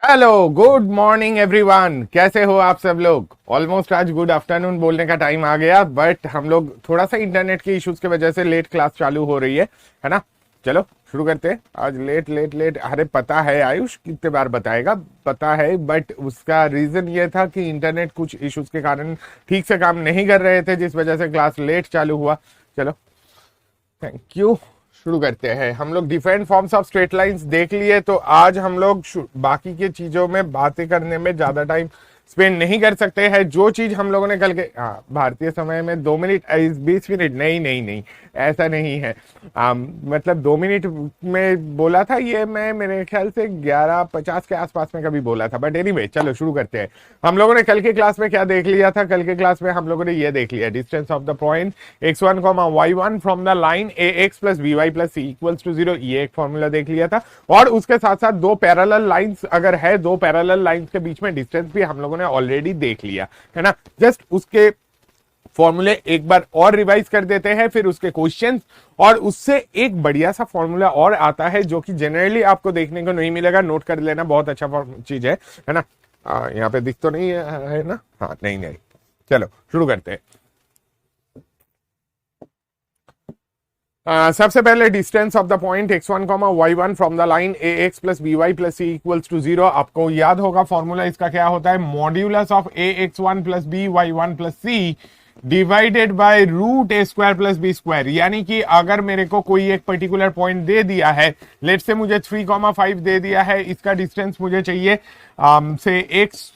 Hello, good morning everyone. कैसे हो आप सब लोग? ऑलमोस्ट आज गुड आफ्टरनून बोलने का टाइम आ गया, बट हम लोग थोड़ा सा इंटरनेट के इश्यूज की वजह से लेट क्लास चालू हो रही है ना। चलो शुरू करते हैं। आज लेट लेट लेट, अरे पता है आयुष कितने बार बताएगा, पता है, बट उसका रीजन ये था कि इंटरनेट कुछ इश्यूज के कारण ठीक से काम नहीं कर रहे थे, जिस वजह से क्लास लेट चालू हुआ। चलो, थैंक यू। शुरू करते हैं। हम लोग different forms of straight lines देख लिए, तो आज हम लोग बाकी की चीजों में बातें करने में ज्यादा टाइम स्पेंड नहीं कर सकते हैं। जो चीज हम लोगों ने कल के, हाँ, भारतीय समय में 2 मिनट 20 मिनट, नहीं नहीं नहीं, ऐसा नहीं है। मतलब 2 मिनट में बोला था ये, मैं मेरे ख्याल से 11:50 के आसपास में कभी बोला था, बट एनीवे चलो शुरू करते हैं। हम लोगों ने कल के क्लास में क्या देख लिया था? कल के क्लास में हम लोगों ने ये देख लिया, distance of the point x1 y1 from the line ax plus by plus c equals to 0, ये एक फॉर्मूला देख लिया था। और उसके साथ साथ दो पैरेलल लाइंस अगर है, दो पैरेलल लाइंस के बीच में डिस्टेंस भी हम लोगों ने ऑलरेडी देख लिया है ना। जस्ट उसके फॉर्मूले एक बार और रिवाइज कर देते हैं, फिर उसके क्वेश्चंस, और उससे एक बढ़िया सा फॉर्मूला और आता है जो कि जनरली आपको देखने को नहीं मिलेगा। नोट कर लेना, बहुत अच्छा चीज है ना। यहाँ पे दिख तो नहीं है ना? हाँ, नहीं नहीं, चलो शुरू करते हैं। सबसे पहले distance of the point x1 y1 from the line ax plus by plus c equals to 0। आपको याद होगा फॉर्मूला इसका क्या होता है? Modulus of ax1 plus by1 plus c divided by root A square plus B square. यानी कि अगर मेरे को कोई एक पर्टिकुलर पॉइंट दे दिया है, लेट से मुझे 3,5 दे दिया है, इसका डिस्टेंस मुझे चाहिए से x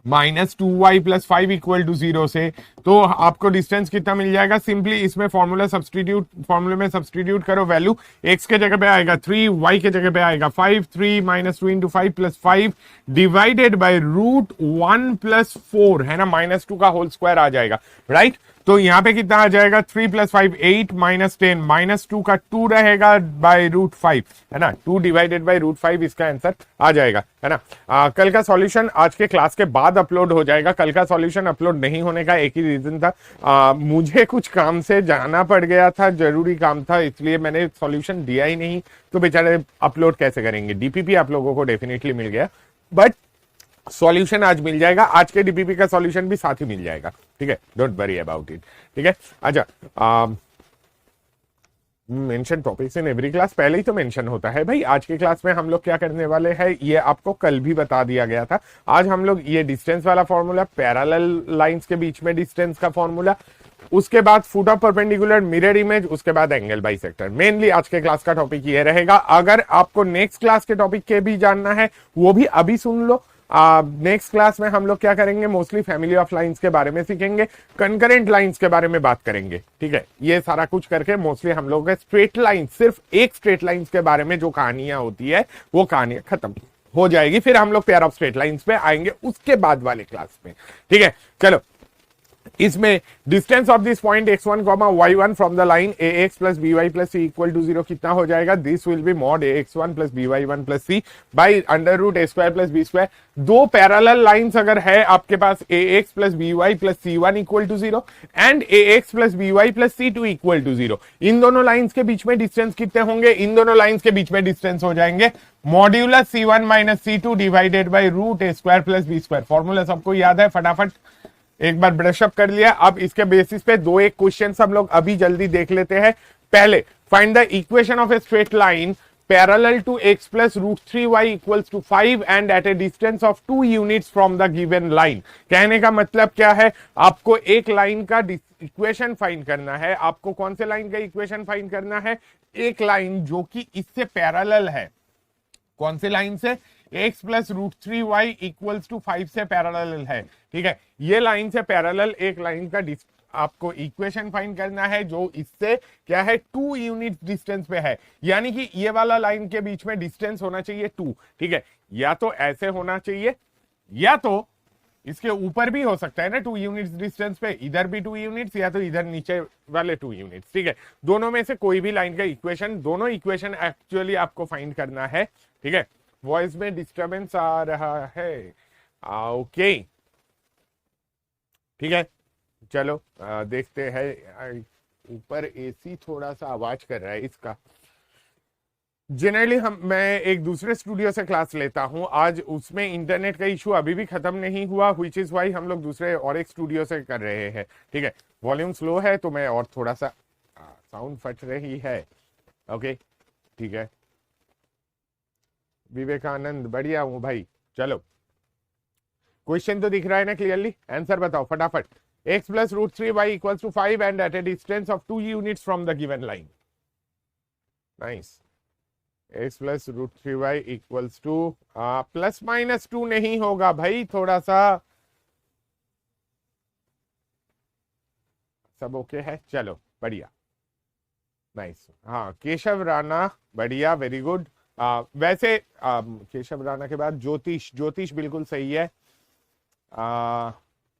-2y plus 5 equal to 0 से, तो आपको डिस्टेंस कितना मिल जाएगा? सिंपली इसमें फॉर्मूले में सब्सटीट्यूट करो वैल्यू। x के जगह पे आएगा 3, y के जगह पे आएगा 5, 3 minus 2 into 5 plus 5 divided by root 1 plus 4, है ना, -2 का होल स्क्वायर आ जाएगा, राइट। तो यहाँ पे कितना आ जाएगा? 3 प्लस 5 8 माइनस 10, -2 का 2 रहेगा बाय रूट 5, है ना। 2 डिवाइडेड बाय रूट 5 इसका आंसर आ जाएगा, है ना। कल का सॉल्यूशन आज के क्लास के बाद अपलोड हो जाएगा। कल का सॉल्यूशन अपलोड नहीं होने का एक ही रीजन था, मुझे कुछ काम से जाना पड़ गया था, जरूरी काम था, इसलिए मैंने सॉल्यूशन दिया ही नहीं। तो बेचारे अपलोड कैसे करेंगे? डीपीपी आप लोगों को डेफिनेटली मिल गया, बट सॉल्यूशन आज मिल जाएगा। आज के डीपीपी का सॉल्यूशन भी साथ ही मिल जाएगा, ठीक है, डोंट वरी अबाउट इट, ठीक है। अच्छा, mention topics in every class, पहले ही तो मेंशन होता है भाई। आज के क्लास में हम लोग क्या करने वाले हैं, ये आपको कल भी बता दिया गया था। आज हम लोग ये डिस्टेंस वाला फॉर्मूला, पैरेलल लाइंस के बीच में डिस्टेंस का फॉर्मूला, उसके बाद foot of perpendicular, mirror image, उसके बाद एंगल बाइसेक्टर, मेनली आज के क्लास का टॉपिक ये रहेगा। अगर आपको नेक्स्ट क्लास के टॉपिक के भी जानना है, वो भी अभी सुन लो। नेक्स्ट क्लास में हम लोग क्या करेंगे? मोस्टली फैमिली ऑफ लाइंस के बारे में सीखेंगे, कंकरेंट लाइंस के बारे में बात करेंगे, ठीक है। ये सारा कुछ करके मोस्टली हम लोग स्ट्रेट लाइन, सिर्फ एक स्ट्रेट लाइंस के बारे में जो कहानियां होती है वो कहानियां खत्म हो जाएगी। फिर हम लोग पेयर ऑफ स्ट्रेट लाइंस पे आएंगे उसके बाद वाले क्लास में, ठीक है। चलो, इसमें distance of this point x1 y1 from the line ax plus by plus c equal to 0 कितना हो जाएगा? This will be mod ax1 plus by1 plus c by under root a square plus b square. दो parallel lines अगर है आपके पास ax plus by plus c1 equal to 0 and ax plus by plus c2 equal to 0, इन दोनों lines के बीच में distance कितने होंगे? इन दोनों लाइंस के बीच में डिस्टेंस हो जाएंगे modulus c1 minus c2 divided by root a square plus b square. Formula सबको याद है? फटाफट एक बार ब्रशअप कर लिया। अब इसके बेसिस पे दो एक क्वेश्चन हम लोग अभी जल्दी देख लेते हैं। पहले, find the equation of a straight line parallel to x plus root 3y equals to 5 and at a distance of 2 units from the given line. कहने का मतलब क्या है? आपको एक लाइन का इक्वेशन फाइंड करना है। आपको कौन से लाइन का इक्वेशन फाइंड करना है? एक लाइन जो कि इससे पैरेलल है। कौन से लाइन से? x plus root 3y equals to 5 से पैरेलल है, ठीक है। ये लाइन से पैरेलल एक लाइन का आपको इक्वेशन फाइंड करना है जो इससे क्या है? 2 यूनिट डिस्टेंस पे है। यानी कि ये वाला लाइन के बीच में डिस्टेंस होना चाहिए 2, ठीक है। या तो ऐसे होना चाहिए, या तो इसके ऊपर भी हो सकता है ना 2 यूनिट्स डिस्टेंस पे, इधर भी 2 यूनिट्स, या तो इधर नीचे वाले 2 यूनिट्स, ठीक है। दोनों में से कोई भी लाइन का इक्वेशन, दोनों इक्वेशन एक्चुअली आपको फाइंड करना है, ठीक है। वॉइस में डिस्टरबेंस आ रहा है, ओके, ठीक है। चलो देखते हैं। ऊपर एसी थोड़ा सा आवाज कर रहा है इसका। जनरली मैं एक दूसरे स्टूडियो से क्लास लेता हूं, आज उसमें इंटरनेट का इशू अभी भी खत्म नहीं हुआ, व्हिच इज वाई हम लोग दूसरे और एक स्टूडियो से कर रहे हैं। ठीक है, वॉल्यूम स्लो है तो मैं और थोड़ा सा साउंड फट रही है। ओके ठीक है, विवेकानंद बढ़िया हूं भाई। चलो, क्वेश्चन तो दिख रहा है ना क्लियरली, आंसर बताओ फटाफट। x plus root 3y equals to 5 and at a distance of 2 units from the given line. Nice. x plus root 3y equals to plus minus 2 नहीं होगा भाई, थोड़ा सा सब ओके है। चलो बढ़िया, नाइस। हाँ केशव राणा बढ़िया, वेरी गुड। वैसे केशव राणा के बाद ज्योतिष, ज्योतिष बिल्कुल सही है।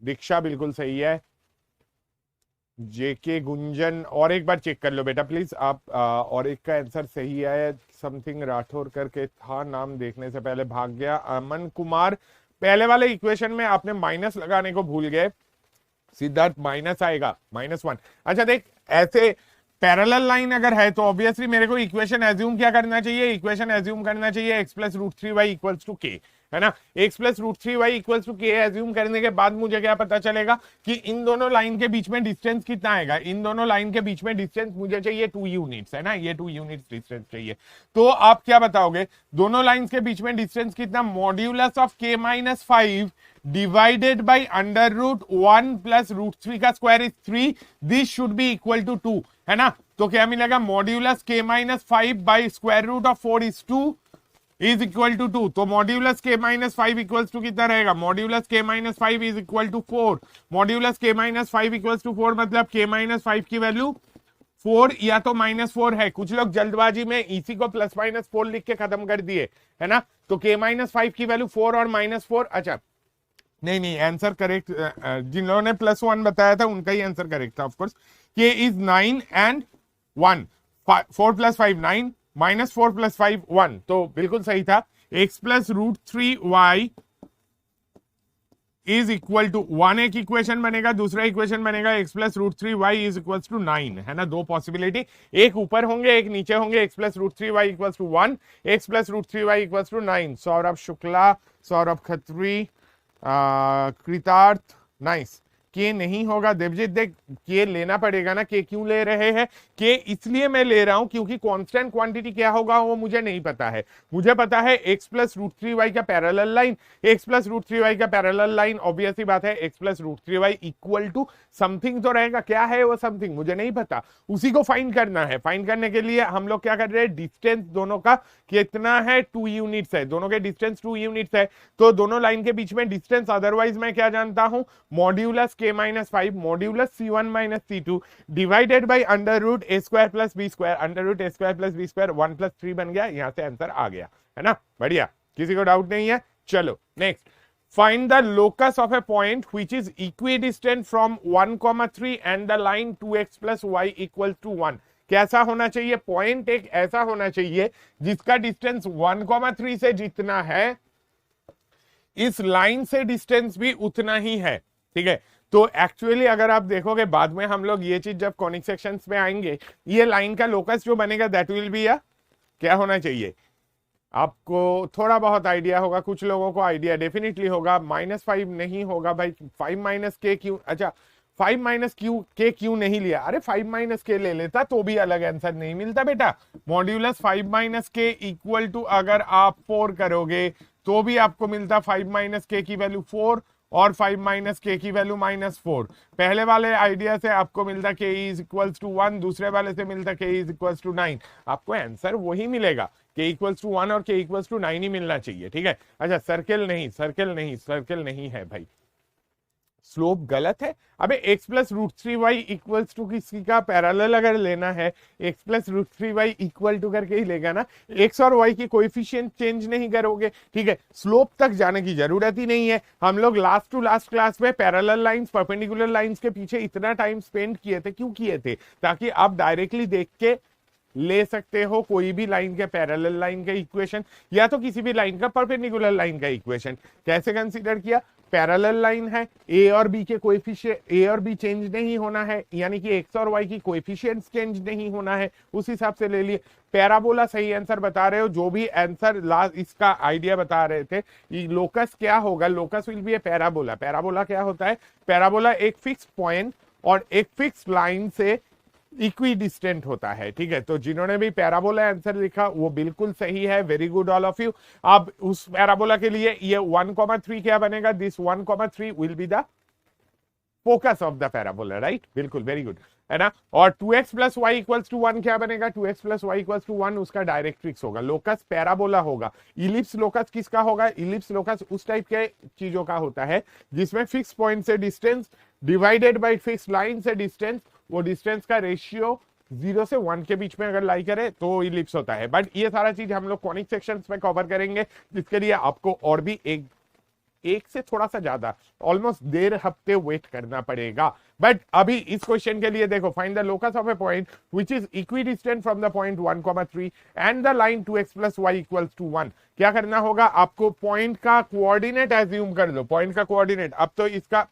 दीक्षा बिल्कुल सही है। जेके गुंजन और एक बार चेक कर लो बेटा प्लीज आप। और एक का आंसर सही है, समथिंग राठौर करके था, नाम देखने से पहले भाग गया। अमन कुमार, पहले वाले इक्वेशन में आपने माइनस लगाने को भूल गए, सिद्धार्थ माइनस आएगा, -1। अच्छा देख, ऐसे पैरेलल लाइन अगर है तो ऑब्वियसली मेरे को इक्वेशन एज्यूम क्या करना चाहिए, इक्वेशन एज्यूम करना चाहिए x plus root 3y equals to k, है ना। x plus root 3y equals to k assume करने के बाद मुझे क्या पता चलेगा कि इन दोनों लाइन के बीच में डिस्टेंस कितना आएगा। इन दोनों लाइन के बीच में डिस्टेंस मुझे चाहिए 2 यूनिट्स, है ना, ये 2 यूनिट्स डिस्टेंस चाहिए। तो आप क्या बताओगे, दोनों लाइन्स के बीच में डिस्टेंस कितना, modulus of k minus 5 divided by under root 1 plus root 3 का square is 3, this should be equal to 2, है ना। तो क्या मिलेगा, modulus k minus 5 by square root of 4 is 2 is equal to 2। तो modulus k minus 5 equals to कितना रहेगा, modulus k minus 5 is equal to 4। Modulus k minus 5 equals to 4 मतलब k minus 5 की वैल्यू 4 या तो -4 है। कुछ लोग जल्दबाजी में इसी को प्लस माइनस 4 लिख के खत्म कर दिए, है ना। तो k माइनस 5 की वैल्यू 4 और -4, अच्छा नहीं आंसर करेक्ट, जिन्होंने ने +1 बताया था उनका ही आंसर करेक्ट था of course. k is 9 and 1, 4 plus 5 9, -4 plus 5 1, तो बिल्कुल सही था। x plus root 3y is equal to 1 एक इक्वेशन बनेगा, दूसरा इक्वेशन बनेगा x plus root 3y is equal to 9, है ना। दो पॉसिबिलिटी, एक ऊपर होंगे एक नीचे होंगे। x plus root 3y equal to 1, x plus root 3y equal to 9। Saurabh Shukla, Saurabh Khatri, Kritarth, nice. के नहीं होगा देवजीत, देख के लेना पड़ेगा ना। के क्यों ले रहे हैं, के इसलिए मैं ले रहा हूं क्योंकि कांस्टेंट क्वांटिटी क्या होगा वो मुझे नहीं पता है। मुझे पता है x प्लस रूट 3y का parallel line, x plus root 3y का पैरेलल लाइन ऑब्वियस ही बात है x plus root 3y equal to something तो रहेगा। क्या है वो समथिंग मुझे नहीं पता, उसी को फाइंड करना है। फाइंड करने के लिए हम लोग क्या कर रहे हैं, डिस्टेंस दोनों का कितना है, 2 यूनिट्स है, दोनों के डिस्टेंस 2 यूनिट्स है। तो दोनों लाइन के बीच में डिस्टेंस अदरवाइज मैं क्या जानता हूं, modulus k minus 5 modulus c1 minus c2 divided by under root a square plus b square, under root a square plus b square, 1 plus 3 बन गया। यहां से आंसर आ गया, है ना, बढ़िया, किसी को डाउट नहीं है। चलो next, find the locus of a point which is equidistant from 1,3 and the line 2x plus y equals to 1। कैसा होना चाहिए, पॉइंट एक ऐसा होना चाहिए जिसका डिस्टेंस 1,3 से जितना है इस लाइन से डिस्टेंस भी उतना ही है, ठीक है। तो एक्चुअली अगर आप देखोगे बाद में हम लोग ये चीज जब कॉनिक सेक्शंस में आएंगे, ये लाइन का लोकस जो बनेगा दैट विल बी क्या होना चाहिए, आपको थोड़ा बहुत आइडिया होगा, कुछ लोगों को आइडिया डेफिनेटली होगा। -5 नहीं होगा भाई, 5 माइनस के क्यों, अच्छा 5 माइनस क्यू के क्यों नहीं लिया, अरे 5 माइनस के ले लेता तो भी अलग आंसर नहीं मिलता बेटा। मॉड्यूलस 5 माइनस के इक्वल टू अगर आप 4 करोगे तो भी आपको मिलता 5 माइनस के की वैल्यू 4 और 5 माइनस के की वैल्यू -4। पहले वाले आइडिया से आपको मिलता k इज इक्वल्स टू 1, दूसरे वाले से मिलता k इज इक्वल्स टू 9, आपको आंसर वही मिलेगा, k इक्वल्स टू 1 और k इक्वल्स टू 9 ही मिलना चाहिए, ठीक है। अच्छा सर्किल नहीं, सर्किल नहीं, सर्किल नहीं है भाई, स्लोप गलत है। अबे x plus root 3y equals to किसी का पैरेलल अगर लेना है, x plus root 3y equal to करके ही लेगा ना, x और y की कोएफिशिएंट चेंज नहीं करोगे, ठीक है। स्लोप तक जाने की जरूरत ही नहीं है। हम लोग लास्ट टू लास्ट क्लास में पैरेलल लाइंस, परपेंडिकुलर लाइंस के पीछे इतना टाइम स्पेंड किए थे, क्यों किए थे, ताकि आप डायरेक्टली देख के ले सकते हो कोई भी लाइन के पैरेलल लाइन का इक्वेशन या तो किसी भी लाइन का परपेंडिकुलर लाइन का इक्वेशन। कैसे कंसीडर किया, पैरेलल लाइन है, ए और बी के कोएफिशिएंट, ए और बी चेंज नहीं होना है, यानी कि एक्स और वाई की कोएफिशिएंट्स चेंज नहीं होना है, उस हिसाब से ले लिए। पैराबोला सही आंसर बता रहे हो। जो भी आंसर लास्ट इसका आइडिया बता रहे थे, लोकस क्या होगा, locus will be A parabola. Parabola क्या होता है, पैराबोला एक फिक्स पॉइंट और एक फिक्स लाइन से इक्वी डिस्टेंट होता है, ठीक है। तो जिन्होंने भी पैराबोला आंसर लिखा वो बिल्कुल सही है, very good all of you. अब उस पैराबोला के लिए ये 1,3 क्या बनेगा, this 1,3 will be the focus of the parabola, right, बिल्कुल, वेरी गुड, है ना। और 2x plus y equals to 1 क्या बनेगा, 2x plus y equals to 1 उसका डायरेक्ट्रिक्स होगा। लोकस पैराबोला होगा। इलिप्स लोकस किसका होगा, इलिप्स लोकस उस टाइप के चीजों का होता है जिसमें फिक्स पॉइंट से distance divided by fix line से डिस्टेंस, वो डिस्टेंस का रेशियो 0 से 1 के बीच में अगर लाई करे तो इलिप्स होता है। बट ये सारा चीज हम लोग कॉनिक सेक्शंस में कवर करेंगे, जिसके लिए आपको और भी एक से थोड़ा सा ज्यादा ऑलमोस्ट 1.5 हफ्ते वेट करना पड़ेगा। बट अभी इस क्वेश्चन के लिए देखो, find the locus of a point which is equidistant from the point 1,3 and the line 2x plus y equals to 1। क्या करना होगा, आपको पॉइंट का कोऑर्डिनेट एज्यूम कर लो, पॉइंट का कोऑर्डिनेट। अब तो इसका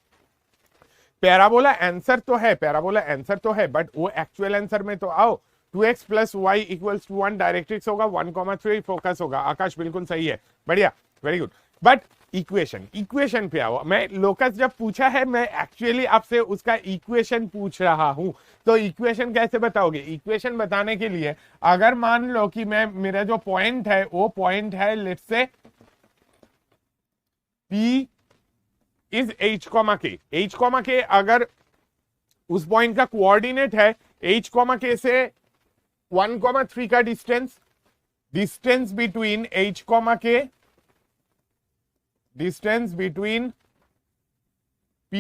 पैराबोला आंसर तो है, पैराबोला आंसर तो है, बट वो एक्चुअल आंसर में तो आओ। 2x plus y equals to 1 directrix होगा, 1,3 फोकस होगा। आकाश बिल्कुल सही है, बढ़िया, वेरी गुड। बट इक्वेशन पे आओ। मैं लोकस जब पूछा है, मैं एक्चुअली आपसे उसका इक्वेशन पूछ रहा हूं। तो इक्वेशन कैसे बताओगे, इक्वेशन बताने के लिए अगर मान लो कि मैं, मेरा जो पॉइंट है वो पॉइंट है let's say P is h, k, अगर उस पॉइंट का कोऑर्डिनेट है h, k से 1,3 का distance between h, k, distance between P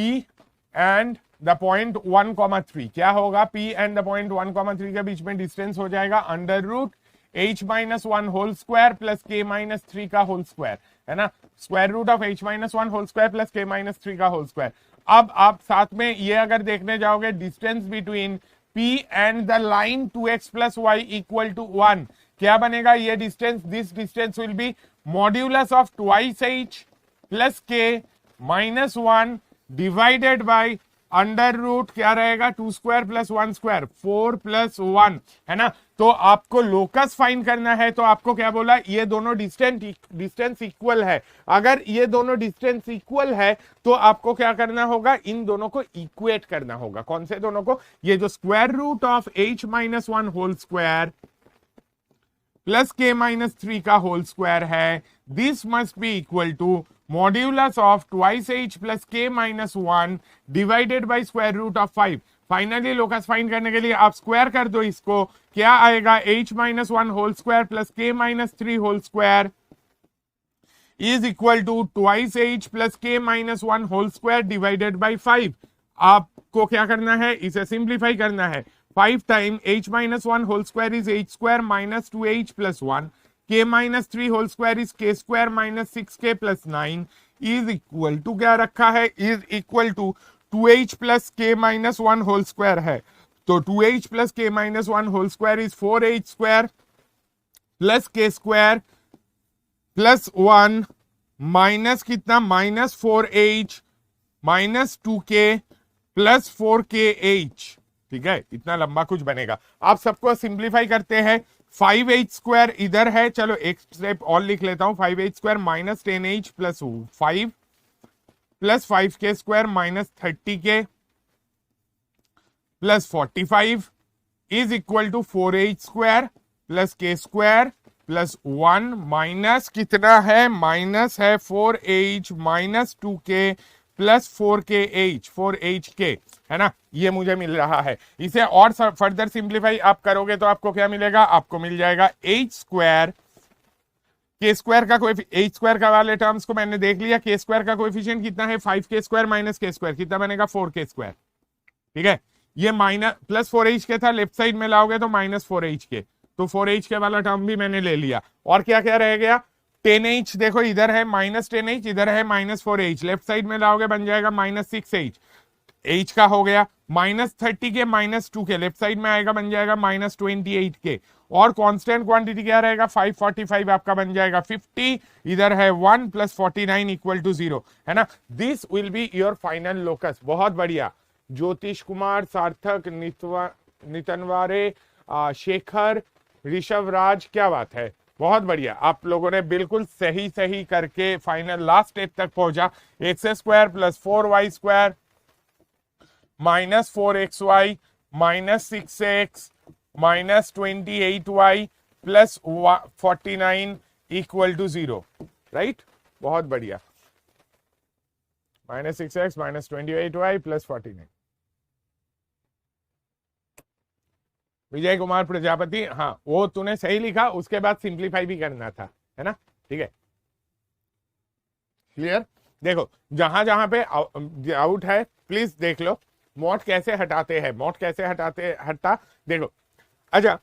and the point 1,3 क्या होगा, P एंड द पॉइंट 1,3 के बीच में डिस्टेंस हो जाएगा under root h-1 whole square plus k-3 का होल स्क्वायर, है ना। Square root of h-1 whole square plus k-3 का होल स्क्वायर। अब आप साथ में ये अगर देखने जाओगे, distance between P and the line 2x plus Y equal to 1 क्या बनेगा, ये distance, this distance will be modulus of twice h plus k-1 divided by under root क्या रहेगा, 2 स्क्वायर प्लस 1 स्क्वायर, 4 प्लस 1, है ना। तो आपको लोकस फाइंड करना है, तो आपको क्या बोला, ये दोनों डिस्टेंस इक्वल है। अगर ये दोनों डिस्टेंस इक्वल है तो आपको क्या करना होगा, इन दोनों को इक्वेट करना होगा। कौन से दोनों को, ये जो square root of h-1 whole square plus k-3 का होल स्क्वायर है, this must be equal to modulus of twice h plus k-1 divided by square root of 5। Finally locus find करने के लिए आप स्क्वायर कर दो इसको, क्या आएगा, h-1 whole square plus k-3 whole square is equal to twice h plus k-1 whole square divided by 5। आपको क्या करना है, इसे सिंप्लीफाई करना है। 5 time h-1 whole square is h square minus 2h plus 1, k-3 whole square is k square minus 6k plus 9 is equal to क्या रखा है, is equal to 2h plus k-1 whole square है। तो 2h plus k-1 whole square is 4h square plus k square plus 1 minus कितना, minus 4h minus 2k plus 4kh, ठीक है, इतना लंबा कुछ बनेगा। आप सबको सिंप्लीफाई करते हैं, 5h स्क्वायर इधर है, चलो एक स्टेप और लिख लेता हूं, 5h square minus 10h plus 5 plus 5k square minus 30k plus 45 is equal to 4h square plus k square plus 1 minus कितना है, माइनस है 4h minus 2k plus 4kh, है ना, ये मुझे मिल रहा है। इसे और फर्दर सिंप्लीफाई आप करोगे तो आपको क्या मिलेगा, आपको मिल जाएगा h स्क्वायर, k स्क्वायर का h स्क्वायर का वाले टर्म्स को मैंने देख लिया, k स्क्वायर का कोएफिशिएंट कितना है, 5k square minus k square कितना बनेगा, 4k स्क्वायर, ठीक है। ये माइनस प्लस 4h के था, लेफ्ट साइड में लाओगे तो माइनस 4h के, तो 4h के वाला टर्म भी मैंने ले लिया। और क्या क्या रह गया, 10h, देखो इधर है माइनस 10h, इधर है माइनस 4h, लेफ्ट साइड में लाओगे बन जाएगा माइनस 6h, h का हो गया minus 30k minus 2k, left side में आएगा बन जाएगा माइनस 28k, और कांस्टेंट क्वांटिटी क्या रहेगा, 545 आपका बन जाएगा 50, इधर है 1 प्लस 49 इक्वल टू 0, है ना। This will be your final locus. बहुत बढ़िया, ज्योतिष कुमार, सार्थक, नितनवारे, शेखर, ऋषभ राज, क्या बात है, बहुत बढ़िया, आप लोगों ने बिल्कुल सही सही करके फाइनल लास्ट स्टेप तक पहुंचा। X square plus 4y² minus 4xy minus 6x minus 28y plus 49 equal to 0, right, बहुत बढ़िया। Minus 6x minus 28y plus 49। Vijay Kumar Prajapati, हाँ वो तूने सही लिखा, उसके बाद सिंप्लीफाई भी करना था, है ना, ठीक है, क्लियर। देखो जहां जहां पे आउट है प्लीज देख लो, मॉड कैसे हटाते हैं, मॉड कैसे हटता देखो। अच्छा,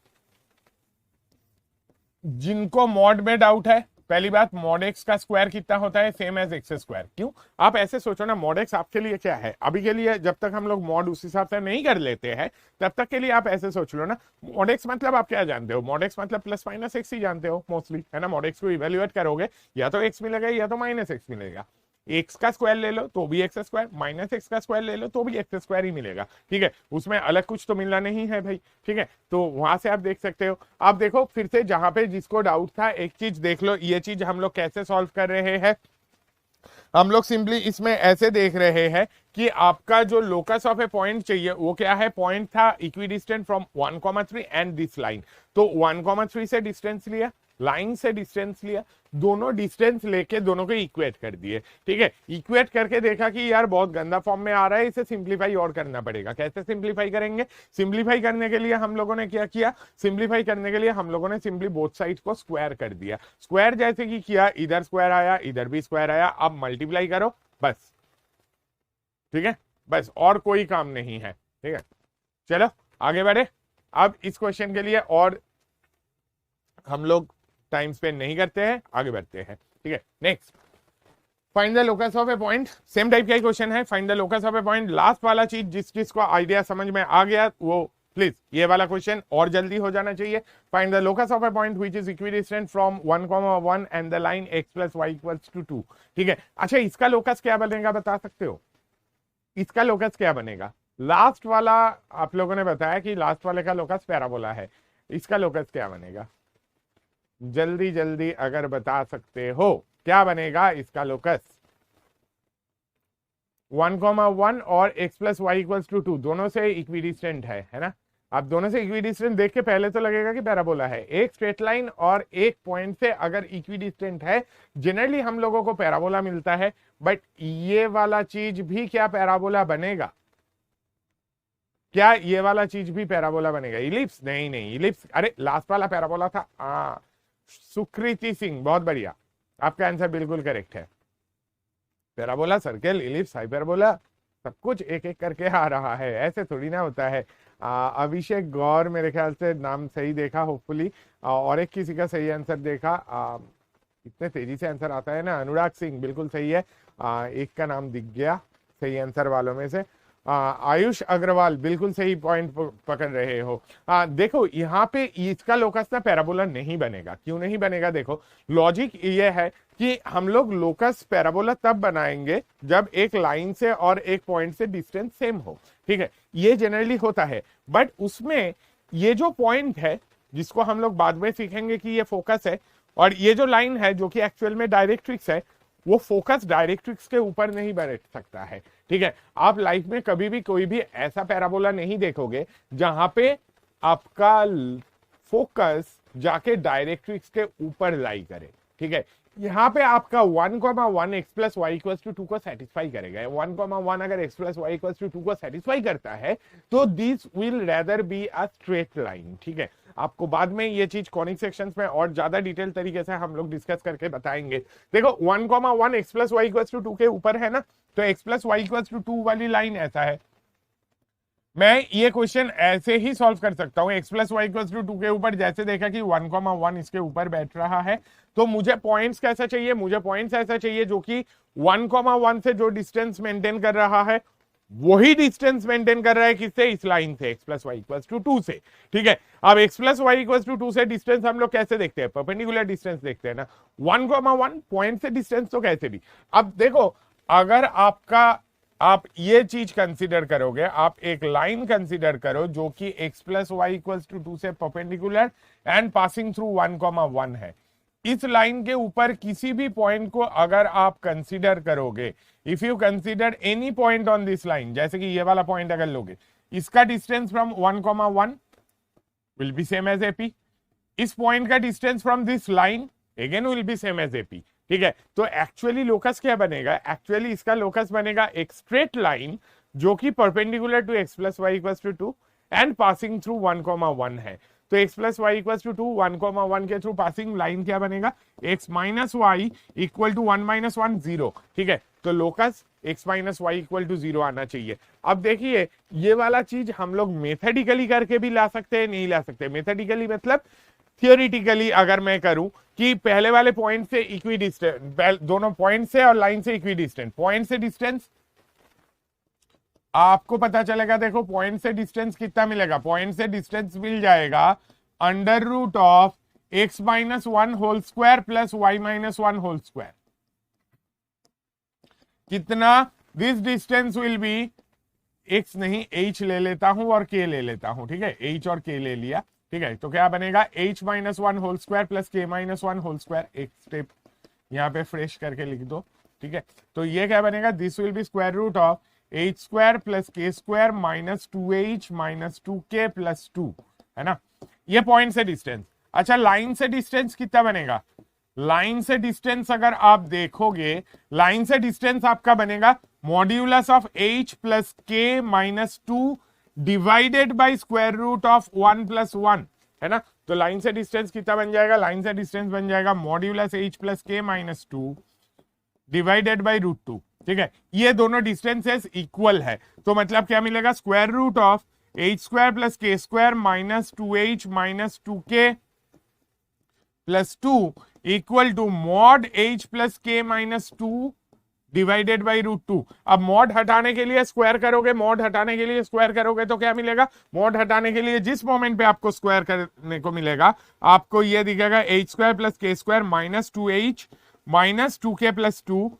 जिनको मॉड में डाउट है, पहली बात, मॉड एक्स का स्क्वायर कितना होता है, सेम एज एक्स स्क्वायर। क्यों, आप ऐसे सोचो ना, मॉड एक्स आपके लिए क्या है अभी के लिए, जब तक हम लोग मॉड उस हिसाब से नहीं कर लेते हैं तब तक के लिए आप ऐसे सोच लो ना, मॉड एक्स मतलब आप क्या जानते हो, मॉड एक्स मतलब प्लस माइनस एक्स ही जानते हो मोस्टली, है ना। मॉड एक्स को इवेल्युएट करोगे या तो एक्स मिलेगा या तो माइनस एक्स मिलेगा। एक्स का स्क्वायर ले लो तो भी एक्स स्क्वायर, माइनस एक्स का स्क्वायर ले लो तो भी एक्स स्क्वायर ही मिलेगा, ठीक है, उसमें अलग कुछ तो मिलना नहीं है भाई, ठीक है। तो वहां से आप देख सकते हो। आप देखो फिर से, जहां पे जिसको डाउट था, एक चीज देख लो, ये चीज हम लोग कैसे सॉल्व कर रहे हैं। हम लोग सिंपली इसमें ऐसे देख रहे हैं कि आपका जो लोकस ऑफ ए पॉइंट चाहिए वो क्या है, पॉइंट था equidistant from 1,3 and this line, तो 1,3 से डिस्टेंस लिया, लाइन से डिस्टेंस लिया, दोनों डिस्टेंस लेके दोनों को इक्वेट कर दिए, ठीक है। इक्वेट करके देखा कि यार बहुत गंदा फॉर्म में आ रहा है, इसे सिंप्लीफाई और करना पड़ेगा। कैसे सिंप्लीफाई करेंगे, सिंप्लीफाई करने के लिए हम लोगों ने क्या किया, सिंप्लीफाई करने के लिए हम लोगों ने सिंपली बोथ साइड को स्क्वायर कर दिया। स्क्वायर जैसे कि किया, इधर स्क्वायर आया, इधर भी स्क्वायर आया, अब मल्टीप्लाई करो बस, ठीक है, बस, और कोई काम नहीं है, ठीक है। चलो आगे बढ़े। अब इस क्वेश्चन के लिए और हम लोग टाइम स्पेंड नहीं करते हैं, आगे बढ़ते हैं, ठीक है। Next, find the locus of a point, same type का ही क्वेश्चन है, find the locus of a point. Last वाला चीज जिसको आइडिया समझ में आ गया वो प्लीज ये वाला क्वेश्चन और जल्दी हो जाना चाहिए। Find the locus of a point which is equidistant from 1,1 and the line x + y = 2, ठीक है। अच्छा, इसका लोकस क्या बनेगा बता सकते हो, इसका लोकस क्या बनेगा। लास्ट वाला आप लोगों ने बताया कि लास्ट वाले का लोकस पैराबोला है, इसका लोकस क्या बनेगा, जल्दी जल्दी अगर बता सकते हो क्या बनेगा इसका लोकस। 1,1 और x + y = 2 दोनों से इक्विडिस्टेंट है ना। आप दोनों से इक्विडिस्टेंट देख के पहले तो लगेगा कि पैराबोला है। एक स्ट्रेट लाइन और एक पॉइंट से अगर इक्विडिस्टेंट है, जनरली हम लोगों को पैराबोला मिलता है, बट ये वाला चीज भी क्या पैराबोला बनेगा, क्या ये वाला चीज भी पैराबोला बनेगा। इलिप्स नहीं, इलिप्स, अरे लास्ट वाला पैराबोला था। सुकृति सिंह, बहुत बढ़िया, आपका आंसर बिल्कुल करेक्ट है। पैराबोला, सर्कल, इलिप्स, हाइपरबोला, सब कुछ एक एक करके आ रहा है, ऐसे थोड़ी ना होता है। अभिषेक गौर, मेरे ख्याल से नाम सही देखा होपफुली, और एक किसी का सही आंसर देखा। इतने तेजी से आंसर आता है ना। अनुराग सिंह बिल्कुल सही है, एक का नाम दिख गया सही आंसर वालों में से। आयुष अग्रवाल बिल्कुल सही पॉइंट पकड़ रहे हो। देखो यहाँ पे इसका लोकस ना पैराबोला नहीं बनेगा। क्यों नहीं बनेगा, देखो लॉजिक ये है कि हम लोग लोकस पैराबोला तब बनाएंगे जब एक लाइन से और एक पॉइंट से डिस्टेंस सेम हो, ठीक है, ये जनरली होता है। बट उसमें ये जो पॉइंट है जिसको हम लोग बाद में सीखेंगे कि ये फोकस है, और ये जो लाइन है जो कि एक्चुअल में डायरेक्ट्रिक्स है, वो फोकस डायरेक्ट्रिक्स के ऊपर नहीं बैठ सकता है, ठीक है। आप लाइफ में कभी भी कोई भी ऐसा पैराबोला नहीं देखोगे जहां पे आपका फोकस जाके डायरेक्ट्रिक्स के ऊपर लाई करे, ठीक है। यहाँ पे आपका 1,1 x + y = 2 को सेटिस्फाई करेगा। 1,1 अगर x + y = 2 को सेटिस्फाई करता है तो this will rather be a straight line, ठीक है। आपको बाद में ये चीज कॉनिक सेक्शंस में और ज्यादा डिटेल तरीके से हम लोग डिस्कस करके बताएंगे। देखो 1,1 x + y = 2 के ऊपर है ना, तो x + y = 2 वाली लाइन ऐसा है। मैं ये क्वेश्चन ऐसे ही सॉल्व कर सकता हूं, x + y = 2 के ऊपर जैसे देखा कि 1,1 इसके ऊपर बैठ रहा है, तो मुझे पॉइंट्स कैसा चाहिए, मुझे पॉइंट्स ऐसा चाहिए जो कि 1,1 से जो डिस्टेंस मेंटेन कर रहा है वही डिस्टेंस मेंटेन कर रहा है किससे, इस लाइन से, x + y = 2 से, ठीक है। अब x + y = 2 से डिस्टेंस हम लोग कैसे देखते हैं, परपेंडिकुलर डिस्टेंस देखते हैं ना। 1,1 पॉइंट से डिस्टेंस तो कैसे भी। अब देखो अगर आपका आप ये चीज कंसिडर करोगे, आप एक लाइन कंसिडर करो जो कि x plus y equals to 2 से परपेंडिकुलर एंड पासिंग थ्रू 1,1 है। इस लाइन के ऊपर किसी भी पॉइंट को अगर आप कंसिडर करोगे, if you consider any point on this line, जैसे कि ये वाला पॉइंट अगर लोगे, इसका distance from 1,1 will be same as AP. इस पॉइंट का distance from this line again will be same as AP. ठीक है, तो एक्चुअली लोकस क्या बनेगा? एक्चुअली इसका लोकस बनेगा एक स्ट्रेट लाइन जो कि perpendicular to x plus y equals to 2 and passing through 1,1 है। तो x plus y equals to 2, 1,1 के थ्रू पासिंग लाइन क्या बनेगा? x minus y equal to 1 minus 1 0। ठीक है, तो locus x minus y equal to 0 आना चाहिए। अब देखिए, ये वाला चीज हम लोग मेथडिकली करके भी ला सकते हैं, नहीं ला सकते। मेथडिकली मतलब थियोरिटिकली अगर मैं करूं कि पहले वाले पॉइंट से इक्वी डिस्टेंस, दोनों पॉइंट से और लाइन से इक्वी डिस्टेंस, पॉइंट से डिस्टेंस आपको पता चलेगा। देखो पॉइंट से डिस्टेंस कितना मिलेगा? पॉइंट से डिस्टेंस मिल जाएगा under root of x minus 1 whole square plus y minus 1 whole square. कितना? This distance will be x नहीं h ले लेता हूं और k ले लेता हूं। ठीक है, h और k ले लिया। ठीक है, तो क्या बनेगा? h minus 1 whole square plus k minus 1 whole square. एक स्टेप यहाँ पे फ्रेश करके लिख दो। ठीक है, तो ये क्या बनेगा? This will be square root of h square plus k square minus 2h minus 2k plus 2, है ना? ये पॉइंट से डिस्टेंस। अच्छा, लाइन से डिस्टेंस कितना बनेगा? लाइन से डिस्टेंस अगर आप देखोगे, लाइन से डिस्टेंस आपका बनेगा modulus of h plus k minus 2 divided by square root of 1 plus 1, है ना? तो लाइन से डिस्टेंस कितना बन जाएगा? लाइन से डिस्टेंस बन जाएगा modulus h plus k minus 2 divided by root 2। ठीक है, ये दोनों डिस्टेंसेस इक्वल है, तो मतलब क्या मिलेगा? Square root of h square plus k square minus 2h minus 2k plus 2 equal to mod h plus k minus 2 divided by root 2। अब मॉड हटाने के लिए स्क्वायर करोगे, मॉड हटाने के लिए स्क्वायर करोगे तो क्या मिलेगा? मॉड हटाने के लिए जिस मोमेंट पे आपको स्क्वायर करने को मिलेगा, आपको ये दिखेगा h square plus k square minus 2h minus 2k plus 2।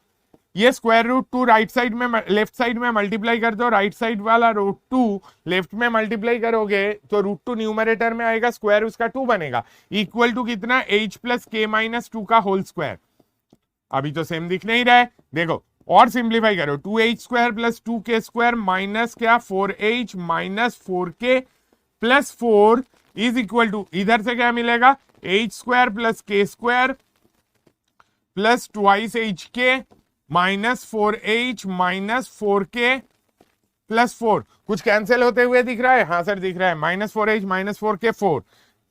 ये स्क्वायर रूट 2 राइट साइड में, लेफ्ट साइड में मल्टीप्लाई कर दो, राइट साइड वाला रूट 2 लेफ्ट में मल्टीप्लाई करोगे तो रूट 2 न्यूमरेटर में आएगा, स्क्वायर उसका 2 बनेगा, इक्वल टू कितना? h प्लस k माइनस 2 का होल स्क्वायर। अभी तो सेम दिख नहीं रहा है, देखो और सिंप्लीफाई करो, 2h square plus 2k square minus क्या? 4h minus 4k plus 4 is equal to, इधर से क्या मिलेगा? h square plus k square plus twice hk minus 4h minus 4k plus 4। कुछ कैंसिल होते हुए दिख रहा है? हाँ सर दिख रहा है। Minus 4h minus 4k 4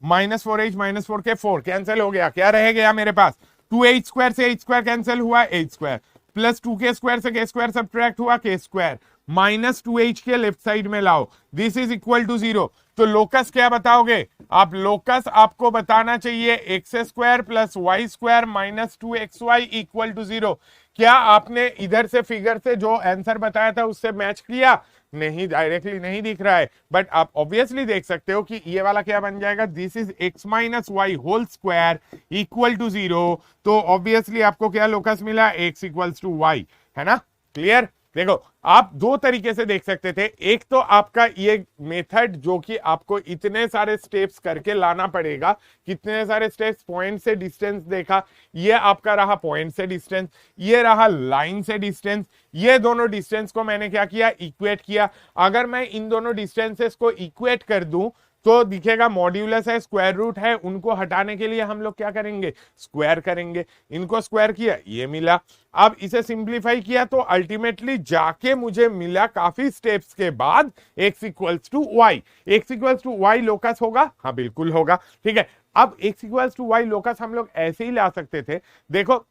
minus 4h minus 4k 4 cancel हो गया। क्या रह गया मेरे पास? 2h स्क्वायर से h स्क्वायर कैंसिल हुआ, h square plus 2k square से k स्क्वायर सब्ट्रैक्ट हुआ, k स्क्वायर माइनस 2h के लेफ्ट साइड में लाओ, दिस इज इक्वल टू 0। तो लोकस क्या बताओगे आप? लोकस आपको बताना चाहिए x square plus y square minus 2xy equal to 0। क्या आपने इधर से फिगर से जो आंसर बताया था उससे मैच किया? नहीं, डायरेक्टली नहीं दिख रहा है, बट आप ऑब्वियसली देख सकते हो कि ये वाला क्या बन जाएगा? This is x minus y whole square equal to 0। तो ऑब्वियसली आपको क्या लोकस मिला? x इक्वल्स टू वाई, है ना? क्लियर? देखो आप दो तरीके से देख सकते थे। एक तो आपका ये मेथड जो कि आपको इतने सारे स्टेप्स करके लाना पड़ेगा, कितने सारे स्टेप्स, पॉइंट से डिस्टेंस देखा, ये आपका रहा पॉइंट से डिस्टेंस, ये रहा लाइन से डिस्टेंस, ये दोनों डिस्टेंस को मैंने क्या किया? इक्वेट किया। अगर मैं इन दोनों डिस्टेंसेस को इक्वेट कर दूं तो दिखेगा मॉड्यूलस है, स्क्वायर रूट है, उनको हटाने के लिए हम लोग क्या करेंगे? स्क्वायर करेंगे। इनको स्क्वायर किया, ये मिला। अब इसे सिंप्लीफाई किया तो अल्टीमेटली जाके मुझे मिला काफी स्टेप्स के बाद x equals to y. x equals to y locus होगा? हाँ बिल्कुल होगा। ठीक है, अब x equals to y locus हम लोग ऐसे ही ला सकते थे। देखो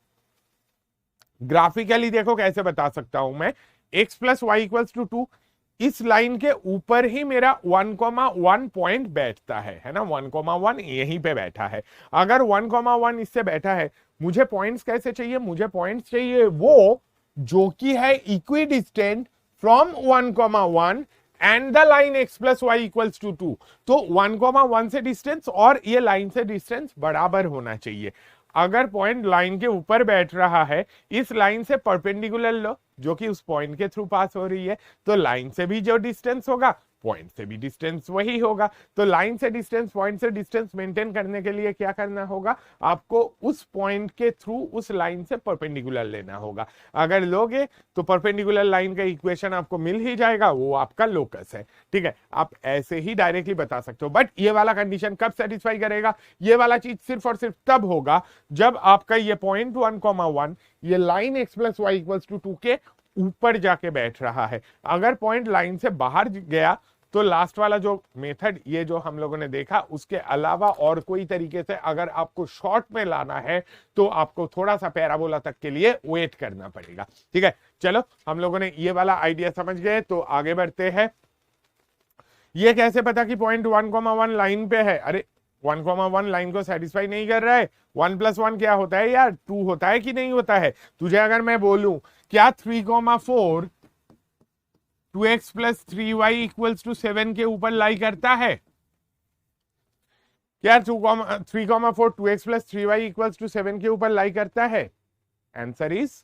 ग्राफिकली देखो कैसे बता सकता हूं मैं। x plus y equals to 2, इस लाइन के ऊपर ही मेरा 1,1 पॉइंट बैठता है ना? 1,1 यहीं पे बैठा है। अगर 1,1 इससे बैठा है, मुझे पॉइंट्स कैसे चाहिए? मुझे पॉइंट्स चाहिए वो जो कि है equidistant from 1,1 and the line x plus y equals to 2। तो 1,1 से डिस्टेंस और ये लाइन से डिस्टेंस बराबर होना चाहिए। अगर पॉइंट लाइन के ऊपर बैठ रहा है, इस लाइन से परपेंडिकुलर लो जो कि उस पॉइंट के थ्रू पास हो रही है, तो लाइन से भी जो डिस्टेंस होगा पॉइंट से भी डिस्टेंस वही होगा। तो लाइन से डिस्टेंस, पॉइंट से डिस्टेंस मेंटेन करने के लिए क्या करना होगा, आपको उस पॉइंट के थ्रू उस लाइन से परपेंडिकुलर लेना होगा। अगर लोगे तो परपेंडिकुलर लाइन का इक्वेशन आपको मिल ही जाएगा, वो आपका लोकस है। ठीक है, आप ऐसे ही डायरेक्टली बता सकते हो। बट ये वाला कंडीशन कब सेटिस्फाई करेगा, ये वाला चीज सिर्फ और सिर्फ तब होगा जब आपका ये पॉइंट 1,1 ये line x plus y equals to 2 के ऊपर जाके बैठ रहा है। अगर पॉइंट लाइन से बाहर गया तो लास्ट वाला जो मेथड ये जो हम लोगों ने देखा, उसके अलावा और कोई तरीके से अगर आपको शॉर्ट में लाना है तो आपको थोड़ा सा पैराबोला तक के लिए वेट करना पड़ेगा। ठीक है, चलो हम लोगों ने ये वाला आइडिया समझ गए, तो आगे बढ़ते हैं। ये कैसे पता कि पॉइंट 1,1 लाइन पे है? अरे 1,1 लाइन को सेटिस्फाई नहीं कर रहा है। 1 + 1 क्या होता है यार, 2 होता है कि नहीं होता है? तुझे अगर मैं बोलूं क्या 3,4 2x + 3y = 7 के ऊपर लाई करता है? क्या 3,4 2x + 3y = 7 के ऊपर लाई करता है? आंसर इज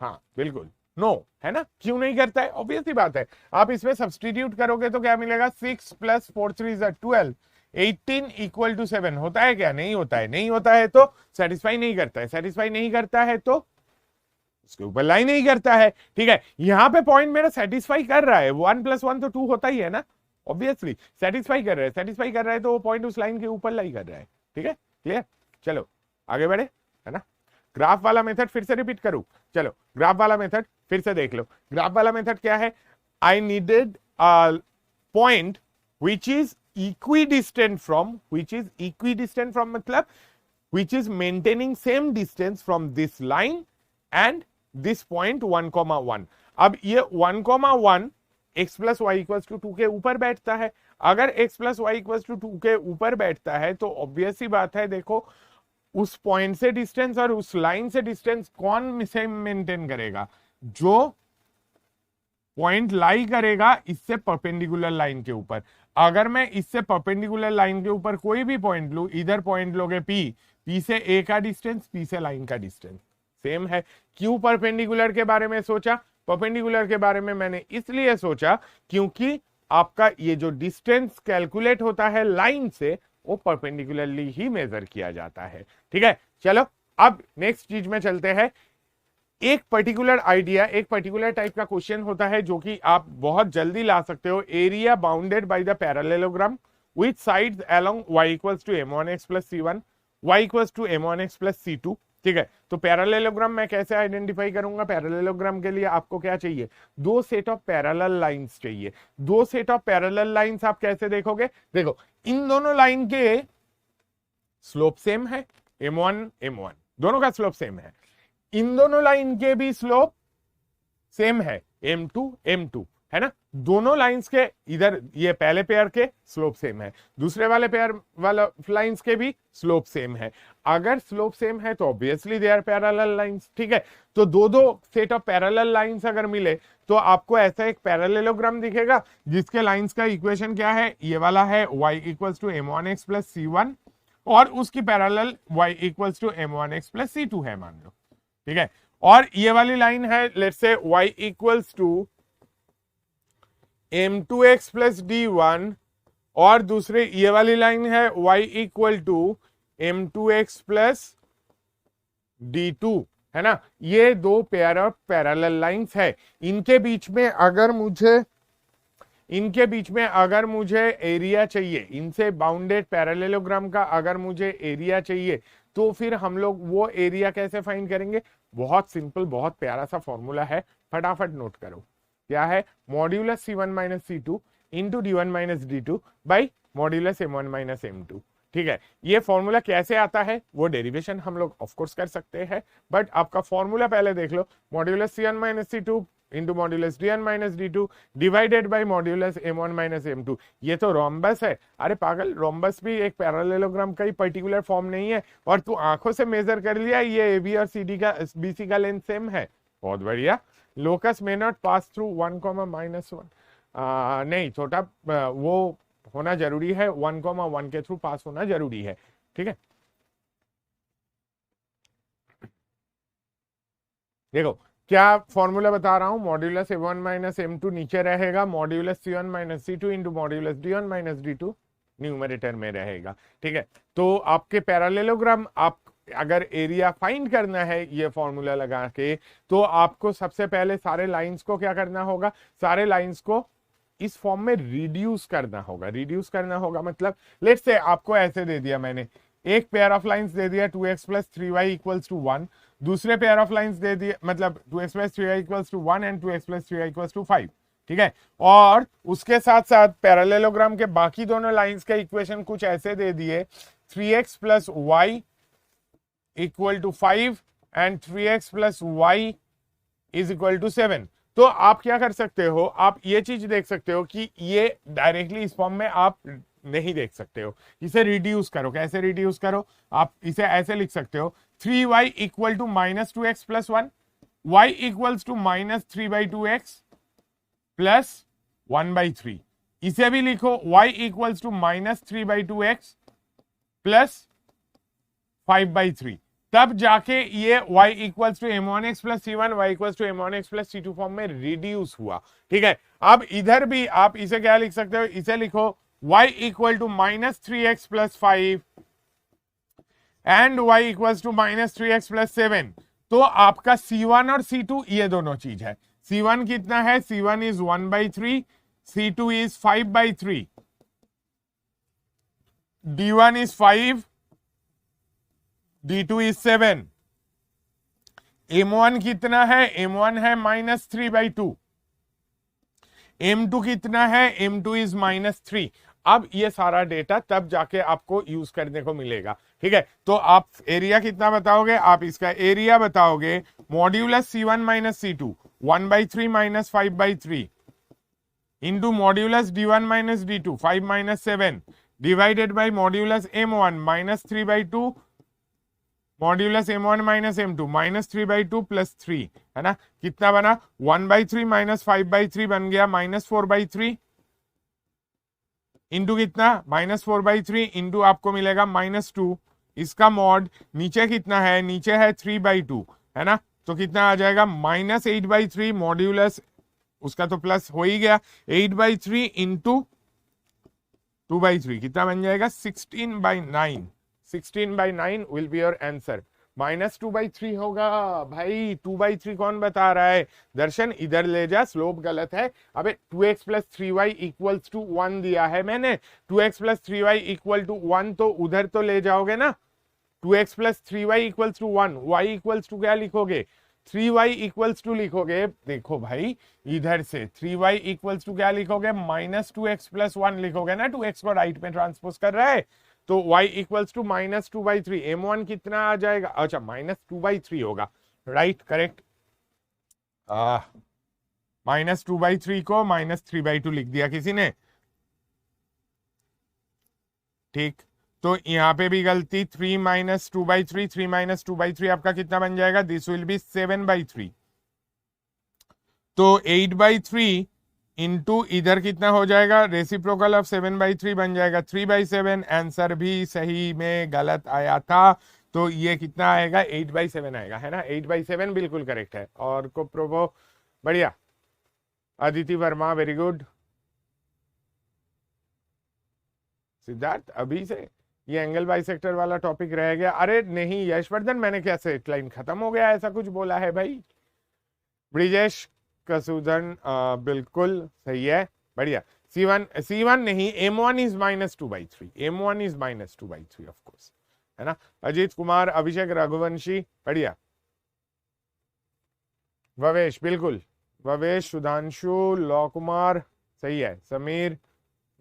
हाँ, बिल्कुल नो, है ना। क्यों नहीं करता है? ऑब्वियस ही बात है। आप इसमें सब्सटीट्यूट करोगे तो क्या मिलेगा, 6 + 4 3 = 12 18 = 7 होता है क्या? नहीं होता है। नहीं होता है तो सेटिस्फाई नहीं करता है। सेटिस्फाई नहीं करता है तो उसके ऊपर लाइन नहीं करता है। ठीक है, यहां पे पॉइंट मेरा सेटिस्फाई कर रहा है। 1 + 1 तो 2 होता ही है ना, ऑब्वियसली सेटिस्फाई कर रहा है। सेटिस्फाई कर रहा है तो वो पॉइंट उस लाइन के ऊपर लाई कर रहा है। ठीक है, क्लियर। चलो आगे बढ़े, है ना। ग्राफ वाला मेथड फिर से रिपीट करूं? चलो ग्राफ वाला मेथड फिर से देख लो। ग्राफ वाला मेथड क्या है, I needed point which is equidistant from, मतलब which is maintaining same distance from this line and this point 1,1। अब ये 1,1 x + y = 2 के ऊपर बैठता है। अगर x + y = 2 के ऊपर बैठता है तो ऑब्वियस सी बात है, देखो उस पॉइंट से डिस्टेंस और उस लाइन से डिस्टेंस कौन से मेंटेन करेगा? जो पॉइंट लाई करेगा इससे परपेंडिकुलर लाइन के ऊपर। अगर मैं इससे परपेंडिकुलर लाइन के ऊपर कोई भी पॉइंट लू, इधर पॉइंट लोगे P से A का डिस्टेंस, P से लाइन का डिस्टेंस सेम है। क्यों परपेंडिकुलर के बारे में सोचा? परपेंडिकुलर के बारे में मैंने इसलिए सोचा क्योंकि आपका ये जो डिस्टेंस कैलकुलेट होता है लाइन से, वो परपेंडिकुलरली ही मेजर किया जाता है। ठीक है, चलो अब नेक्स्ट चीज में चलते हैं। एक पर्टिकुलर आइडिया, एक पर्टिकुलर टाइप का क्वेश्चन होता है जो कि आप बहुत जल्दी ला सकते हो। Area bounded by the parallelogram with sides along y = m1x + c1, y = m1x + c2। ठीक है, तो पैरेललोग्राम मैं कैसे आइडेंटिफाई करूंगा? पैरेललोग्राम के लिए आपको क्या चाहिए, 2 सेट ऑफ पैरेलल लाइंस चाहिए। 2 सेट ऑफ पैरेलल लाइंस आप कैसे देखोगे? देखो इन दोनों लाइन के स्लोप सेम है, m1 m1 दोनों का स्लोप सेम है। इन दोनों लाइन के भी स्लोप सेम है, m2 m2, है ना। दोनों लाइंस के इधर ये पहले पेयर के स्लोप सेम है, दूसरे वाले पेयर वाला लाइंस के भी स्लोप सेम है। अगर स्लोप सेम है तो obviously they are parallel lines. ठीक है, तो दो सेट ऑफ पैरेलल लाइंस अगर मिले तो आपको ऐसा एक पैरेललोग्राम दिखेगा जिसके लाइंस का इक्वेशन क्या है, ये वाला है y = m1x + c1 और उसकी पैरेलल y = m1x + c2 है मान लो। ठीक है, और ये वाली लाइन है let's say y = m2x + d1 और दूसरे ये वाली लाइन है y = m2x + d2, है ना। ये दो पेयर ऑफ पैरेलल लाइंस है। इनके बीच में अगर मुझे एरिया चाहिए, इनसे बाउंडेड पैरेललोग्राम का अगर मुझे एरिया चाहिए, तो फिर हम लोग वो एरिया कैसे फाइंड करेंगे? बहुत सिंपल, बहुत प्यारा सा फॉर्मूला है, फटाफट नोट करो। क्या है? Modulus c1 - c2 into d1 - d2 by modulus m1 - m2। ठीक है, ये फॉर्मूला कैसे आता है वो डेरिवेशन हम लोग ऑफकोर्स कर सकते हैं, बट आपका फॉर्मूला पहले देख लो। Modulus c1 - c2 into modulus d1 - d2 divided by modulus m1 - m2। ये तो रोम्बस है। अरे पागल, रोम्बस भी एक पैरेललोग्राम का ही पर्टिकुलर फॉर्म नहीं है, और तू आंखों से मेजर कर लिया ये AB और CD का BC का लेंथ सेम है। बहुत बढ़िया। Locus may not pass through 1, -1 नहीं छोटा, वो होना जरूरी है, 1, 1 के थ्रू पास होना जरूरी है। ठीक है, देखो क्या फॉर्मूला बता रहा हूं, modulus a one minus m two नीचे रहेगा, मॉड्यूलस सी1 minus c two into modulus d one minus d two numerator में रहेगा। ठीक है, तो आपके पैरेललोग्राम, आप अगर एरिया फाइंड करना है ये फॉर्मूला लगा के, तो आपको सबसे पहले सारे लाइंस को क्या करना होगा, सारे लाइंस को इस फॉर्म में रिड्यूस करना होगा। रिड्यूस करना होगा मतलब लेट्स से आपको ऐसे दे दिया मैंने, एक पेयर ऑफ लाइंस दे दिया 2x plus 3y equals to 1, दूसरे पेयर ऑफ लाइंस दे दिए मतलब 2x plus 3y equals to 1 and 2x plus 3y equals to 5। ठीक है, और उसके साथ साथ पैरेललोग्राम के बाकी दोनों लाइंस का इक्वेशन कुछ ऐसे दे दिए, 3x plus y equal to 5 and 3x plus y is equal to 7। तो आप क्या कर सकते हो, आप ये चीज देख सकते हो कि ये डायरेक्टली इस फॉर्म में आप नहीं देख सकते हो, इसे रिड्यूस करो। कैसे रिड्यूस करो, आप इसे ऐसे लिख सकते हो 3y equal to minus 2x plus 1, y equals to minus 3/2x plus 1/3। इसे भी लिखो y equals to minus 3/2x plus 5/3। तब जाके ये y equals to m1x plus c1, y equals to m1x plus c2 form में reduce हुआ। ठीक है, अब इधर भी आप इसे क्या लिख सकते हो, इसे लिखो y equal to minus 3x plus 5 and y equals to minus 3x plus 7। तो आपका c1 और c2 ये दोनों चीज है। c1 कितना है, c1 is 1/3, c2 is 5/3, d1 is 5, d2 is 7, m1 कितना है, m1 है माइनस 3/2, m2 कितना है, m2 इज माइनस 3। अब ये सारा डेटा तब जाके आपको यूज करने को मिलेगा। ठीक है, तो आप एरिया कितना बताओगे, आप इसका एरिया बताओगे modulus c1 minus c2 1/3 minus 5/3 into modulus d1 minus d2 5 minus 7 divided by modulus m1 minus 3/2 modulus m1 minus m2 minus 3/2 plus 3, है ना। कितना बना, 1/3 माइनस 5/3 बन गया माइनस 4/3 इंटू कितना, माइनस 4/3 इंटू आपको मिलेगा माइनस 2, इसका मॉड नीचे कितना है, नीचे है 3/2, है ना। तो कितना आ जाएगा माइनस 8/3 मॉड्यूलस, उसका तो प्लस हो ही गया, 8/3 इंटू 2/3 कितना बन जाएगा 16/9। 16/9 will be your answer. Minus 2/3 होगा भाई, 2/3 कौन बता रहा है, दर्शन इधर ले जा, स्लोप गलत है। अबे 2x plus 3y equals to 1 दिया है मैंने, 2x plus 3y equal to 1, तो उधर तो ले जाओगे ना, 2x plus 3y equals to 1, y equals to क्या लिखोगे, 3y इक्वल्स टू लिखोगे। देखो भाई इधर से 3y इक्वल्स टू क्या लिखोगे, माइनस 2x प्लस 1 लिखोगे ना, 2x को राइट में ट्रांसपोज कर रहा है, तो y equals to minus 2/3, m1 कितना आ जाएगा, अच्छा माइनस 2/3 होगा, राइट करेक्ट। माइनस 2/3 को माइनस 3/2 लिख दिया किसी ने, ठीक। तो यहां पे भी गलती, 3 माइनस 2/3, 3 माइनस 2/3 आपका कितना बन जाएगा, दिस विल बी 7/3। तो 8/3 इंटू इधर कितना हो जाएगा, रेसिप्रोकल ऑफ 7/3 बन जाएगा 3/7। आंसर भी सही में गलत आया था, तो ये कितना आएगा 8/7 आएगा, है ना, 8/7 बिल्कुल करेक्ट है। और को प्रोवो बढ़िया, अदिति वर्मा वेरी गुड। सिद्धार्थ अभी से ये एंगल बाइसेक्टर वाला टॉपिक रह गया, अरे नहीं यशवर्धन, मैंने क्या सेट लाइन खत्म हो गया ऐसा कुछ बोला है भाई। ब्रिजेश कसुधन बिल्कुल सही है, बढ़िया। C1 नहीं, m1 is minus 2/3, m1 is minus 2/3 of course, है ना। अजीत कुमार, अभिषेक रघुवंशी, बढ़िया। भवेश बिल्कुल, भवेश, सुधांशु, लॉ कुमार सही है, समीर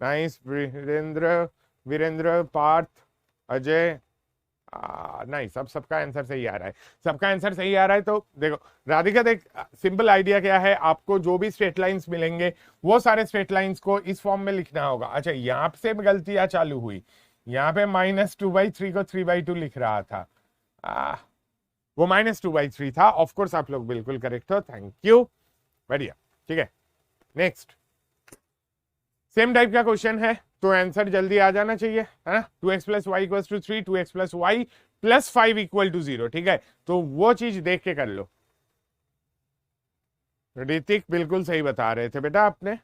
नाइस, वीरेंद्र, पार्थ, अजय नहीं, सबका आंसर सही आ रहा है, सबका आंसर सही आ रहा है। तो देखो राधिका, देख सिंपल आइडिया क्या है, आपको जो भी स्ट्रेट लाइंस मिलेंगे वो सारे स्ट्रेट लाइंस को इस फॉर्म में लिखना होगा। अच्छा यहाँ से गलतियां चालू हुई, यहाँ पे माइनस 2/3 को 3/2 लिख रहा था, वो माइनस 2/3 था। ऑफकोर्स आप लोग बिल्कुल करेक्ट हो, थैंक यू, बढ़िया। ठीक है, नेक्स्ट सेम टाइप का क्वेश्चन है, तो आंसर जल्दी आ जाना चाहिए, है ना। 2x plus Y equal to 3, 2x plus y plus 5 equal to 0, ठीक है। तो वो चीज देख के कर लो, ऋतिक बिल्कुल सही बता रहे थे बेटा, आपने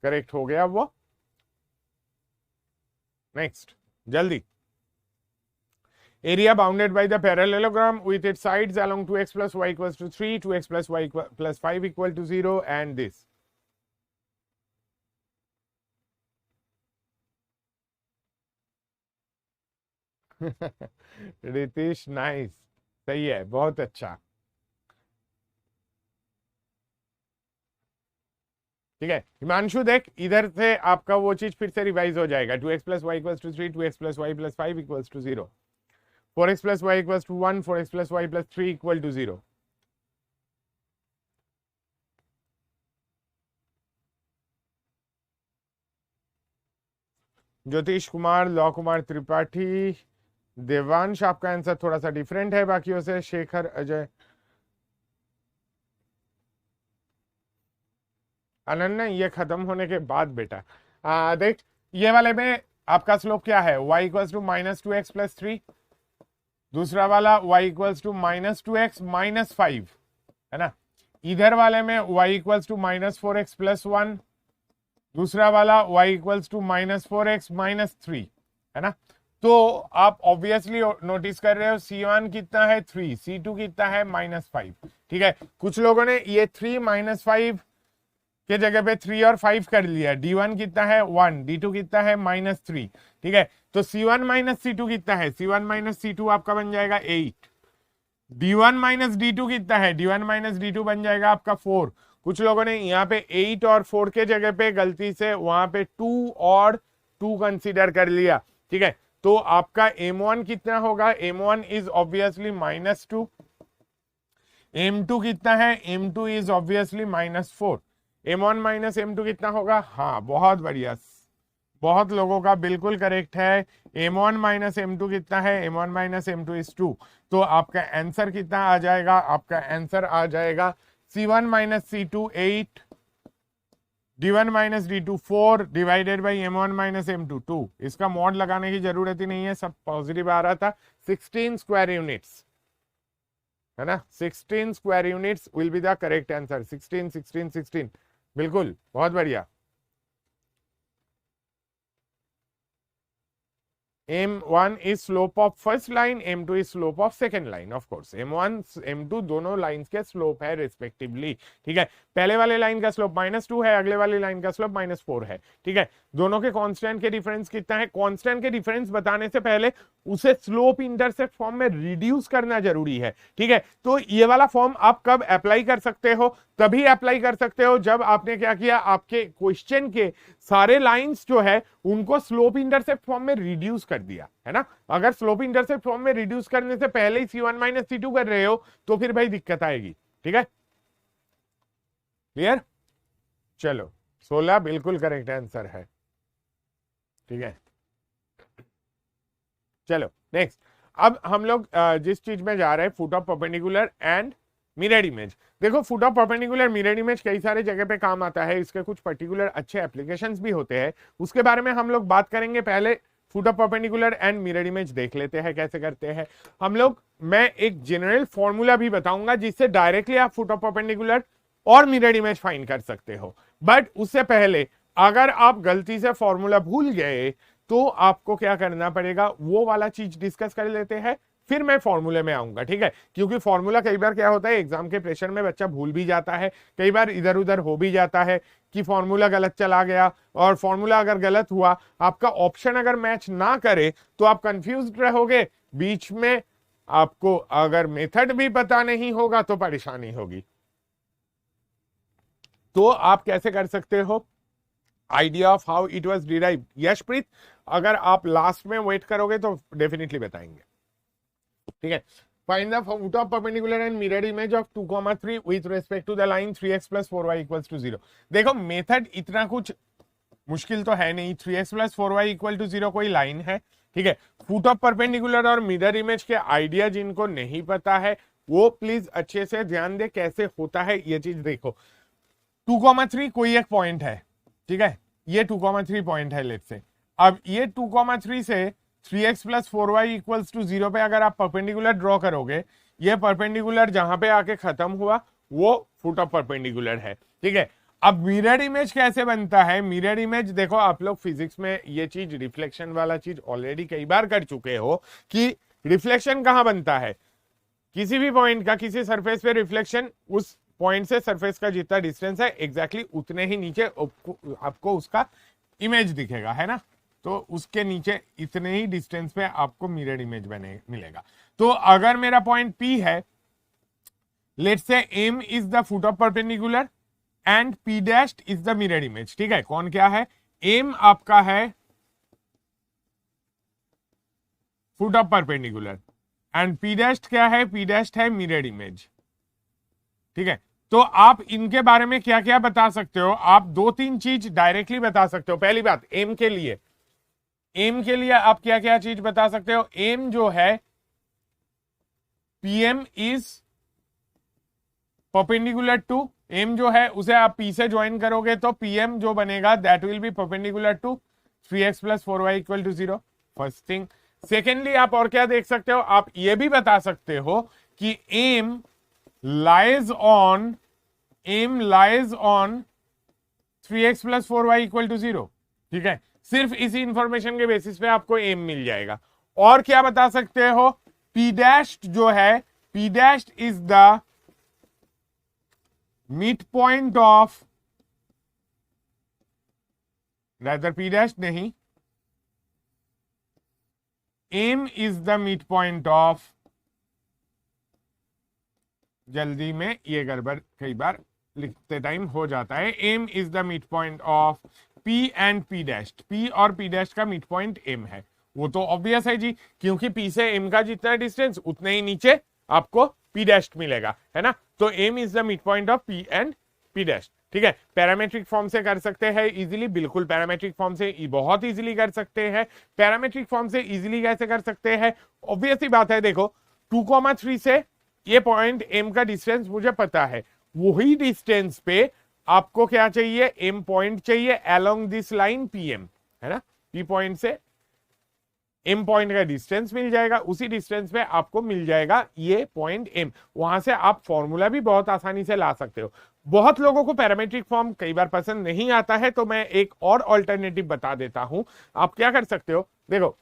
करेक्ट हो गया वो। नेक्स्ट जल्दी। area bounded by the parallelogram with its sides along 2x plus y equals to 3, 2x plus y plus 5 equal to 0 and this. Ritish nice, सही है, बहुत अच्छा। ठीक है हिमांशु, देख इधर से आपका वो चीज फिर से रिवाइज हो जाएगा। 2x plus y equals to 3, 2x plus y plus 5 equals to 0, 4x plus y equals to 1, 4x plus y plus 3 equal to 0। Jyotish Kumar, Lav Kumar Tripathi, Devansh, आपका आंसर थोड़ा सा डिफरेंट है बाकियों से। शेखर, अजय, अनन्या, ये खत्म होने के बाद बेटा देख ये वाले में आपका स्लोप क्या है, y equals to -2x plus 3, दूसरा वाला y equals to -2x minus 5 है ना। इधर वाले में y equals to -4x plus 1, दूसरा वाला y equals to -4x minus 3 है ना। तो आप ऑब्वियसली नोटिस कर रहे हो C1 कितना है 3, C2 कितना है -5। ठीक है, कुछ लोगों ने ये 3 -5 के जगह पे 3 और 5 कर लिया। D1 कितना है 1, D2 कितना है -3। ठीक है, तो C1 माइनस C2 कितना है, C1 माइनस C2 आपका बन जाएगा 8। D1 माइनस D2 कितना है, D1 माइनस D2 बन जाएगा आपका 4। कुछ लोगों ने यहाँ पे 8 और 4 के जगह पे गलती से वहां पे 2 और 2 कंसीडर कर लिया। ठीक है, तो आपका M1 कितना होगा, M1 इज ऑब्वियसली -2, M2 कितना है, M2 is obviously -4। M1 minus M2 कितना होगा, हाँ बहुत बढ़िया, बहुत लोगों का बिल्कुल करेक्ट है। M1 माइनस M2 कितना है, M1 माइनस M2 इज 2। तो आपका आंसर कितना आ जाएगा, आपका आंसर आ जाएगा C1 minus C2 8, D1 minus D2 4 divided by M1 minus M2 2। इसका मॉड लगाने की जरूरत ही नहीं है, सब पॉजिटिव आ रहा था। 16 स्क्वायर यूनिट्स है ना, 16 square units will be the correct answer. 16 16 16 बिल्कुल, बहुत बढ़िया। M1 is slope of first line, M2 is slope of second line, of course M1 M2 दोनों लाइंस के स्लोप है रिस्पेक्टिवली। ठीक है, पहले वाले लाइन का स्लोप -2 है, अगले वाली लाइन का स्लोप -4 है। ठीक है, दोनों के कांस्टेंट के डिफरेंस कितना है, कांस्टेंट के डिफरेंस बताने से पहले उसे स्लोप इंटरसेप्ट फॉर्म में रिड्यूस करना जरूरी है। ठीक है, तो ये वाला फॉर्म आप कब अप्लाई कर सकते हो, तभी अप्लाई कर सकते हो जब आपने क्या किया, आपके क्वेश्चन के सारे लाइंस जो है उनको स्लोप इंटरसेप्ट फॉर्म में रिड्यूस कर दिया है ना। अगर स्लोप इंटरसेप्ट फॉर्म में रिड्यूस करने से पहले ही C1 माइनस C2 कर रहे हो तो फिर भाई दिक्कत आएगी। ठीक है, क्लियर। चलो 16 बिल्कुल करेक्ट आंसर है। ठीक है, चलो नेक्स्ट। अब हम लोग जिस चीज में जा रहे हैं, foot of perpendicular and mirror image. देखो foot of perpendicular mirror image कई सारे जगह पे काम आता है, इसके कुछ पर्टिकुलर अच्छे एप्लीकेशंस भी होते हैं, उसके बारे में हम लोग बात करेंगे। पहले foot of perpendicular and mirror image देख लेते हैं कैसे करते हैं हम लोग। मैं एक जनरल फॉर्मूला भी बताऊंगा जिससे डायरेक्टली आप फुट ऑफ परपेंडिकुलर और मिरर इमेज फाइंड कर सकते हो। बट उससे पहले अगर आप गलती से फॉर्मूला भूल गए तो आपको क्या करना पड़ेगा, वो वाला चीज डिस्कस कर लेते हैं, फिर मैं फॉर्मूले में आऊंगा। ठीक है, क्योंकि फॉर्मूला कई बार क्या होता है, एग्जाम के प्रेशर में बच्चा भूल भी जाता है, कई बार इधर उधर हो भी जाता है कि फॉर्मूला गलत चला गया। और फॉर्मूला अगर गलत हुआ, आपका ऑप्शन अगर मैच ना करे तो आप कंफ्यूज रहोगे, बीच में आपको अगर मेथड भी पता नहीं होगा तो परेशानी होगी। तो आप कैसे कर सकते हो, idea of how it was derived. Yashpreet, अगर आप लास्ट में वेट करोगे तो डेफिनेटली बताएंगे। ठीक है, find the foot of perpendicular and mirror image of 2, 3 with respect to the line 3x + 4y = 0। देखो मेथड इतना कुछ मुश्किल तो है नहीं, 3x + 4y = 0 कोई लाइन है। ठीक है, फुट ऑफ परपेंडिकुलर और मिरर इमेज के आइडिया जिनको नहीं पता है वो प्लीज अच्छे से ध्यान दे कैसे होता है ये चीज देखो। 2, 3 कोई एक पॉइंट है, ठीक है, ये 2, 3 पॉइंट है लेट्स से। अब ये 2, 3 से 3x + 4y = 0 पे अगर आप परपेंडिकुलर ड्रॉ करोगे, ये परपेंडिकुलर जहां पे आके खत्म हुआ वो फुट ऑफ परपेंडिकुलर है। ठीक है, अब मिरर इमेज कैसे बनता है? मिरर इमेज देखो, आप लोग फिजिक्स में ये चीज रिफ्लेक्शन वाला चीज ऑलरेडी कई बार कर चुके हो कि रिफ्लेक्शन कहां बनता है, किसी भी पॉइंट का किसी सरफेस पे रिफ्लेक्शन, उस पॉइंट से सरफेस का जितना डिस्टेंस है एग्जैक्टली उतने ही नीचे आपको उसका इमेज दिखेगा, है ना। तो उसके नीचे इतने ही डिस्टेंस पे आपको मिरर इमेज बने मिलेगा। तो अगर मेरा पॉइंट P है, let's say M is the foot of perpendicular and P dashed is the mirror image. ठीक है, कौन क्या है? M आपका है foot of perpendicular and P dashed क्या है? P डैश्ड है मिरर इमेज। ठीक है, तो आप इनके बारे में क्या क्या बता सकते हो? आप दो तीन चीज डायरेक्टली बता सकते हो। पहली बात, एम के लिए आप क्या क्या चीज बता सकते हो? एम जो है PM is perpendicular to M, जो है उसे आप पी से ज्वाइन करोगे तो पीएम जो बनेगा that will be perpendicular to 3x + 4y = 0। First thing. Secondly, आप और क्या देख सकते हो? आप ये भी बता सकते हो कि M lies on 3x + 4y = 0। ठीक है, सिर्फ इसी इंफॉर्मेशन के बेसिस पे आपको एम मिल जाएगा। और क्या बता सकते हो? P डैश्ड जो है, P dashed is the mid point of, rather P dashed नहीं, M is the mid point of, जल्दी में ये गड़बड़ कई बार लिखते टाइम हो जाता है। M is the mid point of P and P dashed. P और P डैश्ड का मिड पॉइंट M है। वो तो ऑब्वियस है जी, क्योंकि P से M का जितना डिस्टेंस उतने ही नीचे आपको P डैश्ड मिलेगा, है ना। तो M is the mid point of P and P dashed. ठीक है, पैरामेट्रिक फॉर्म से कर सकते हैं इजीली, बिल्कुल पैरामेट्रिक फॉर्म से बहुत इजीली कर सकते हैं। पैरामेट्रिक फॉर्म से इजीली कैसे कर सकते हैं? ऑब्वियस ही बात है, देखो 2,3 से ये पॉइंट M का डिस्टेंस मुझे पता है, वही डिस्टेंस पे आपको क्या चाहिए? M पॉइंट चाहिए अलोंग दिस लाइन PM, है ना। P पॉइंट से M पॉइंट का डिस्टेंस मिल जाएगा, उसी डिस्टेंस पे आपको मिल जाएगा ये पॉइंट M। वहां से आप फॉर्मूला भी बहुत आसानी से ला सकते हो। बहुत लोगों को पैरामेट्रिक फॉर्म कई बार पसंद नहीं आता है, तो मैं एक और ऑल्टरनेटिव बता देता हूं। आप क्या कर सकते हो? देखो,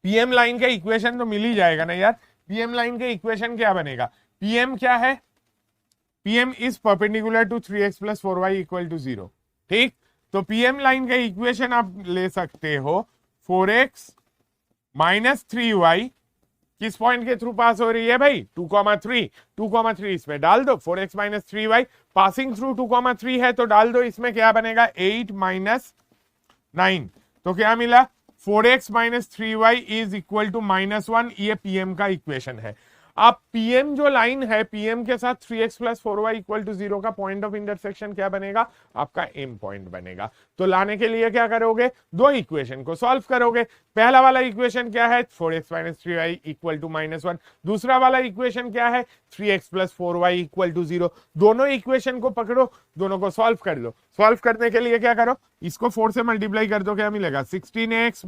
PM लाइन का इक्वेशन तो मिल ही जाएगा ना यार। PM लाइन के इक्वेशन क्या बनेगा? PM क्या है? PM is perpendicular to 3x + 4y = 0। ठीक, तो PM लाइन का इक्वेशन आप ले सकते हो 4x - 3y किस पॉइंट के थ्रू पास हो रही है भाई? 2,3। 2,3 इसमें डाल दो, 4x - 3y पासिंग थ्रू 2,3 है तो डाल दो, इसमें क्या बनेगा? 8 - 9। तो क्या मिला? 4x - 3y = -1। ये PM का इक्वेशन है। अब PM जो लाइन है, PM के साथ 3x + 4y = 0 का पॉइंट ऑफ इंटरसेक्शन क्या बनेगा? आपका M पॉइंट बनेगा। तो लाने के लिए क्या करोगे? दो इक्वेशन को सॉल्व करोगे। पहला वाला इक्वेशन क्या है? 4x - 3y = -1। दूसरा वाला इक्वेशन क्या है? 3x + 4y = 0। दोनों इक्वेशन को पकड़ो, दोनों को सॉल्व कर लो। सॉल्व करने के लिए क्या करो? इसको 4 से मल्टीप्लाई कर दो, क्या मिलेगा? 16x -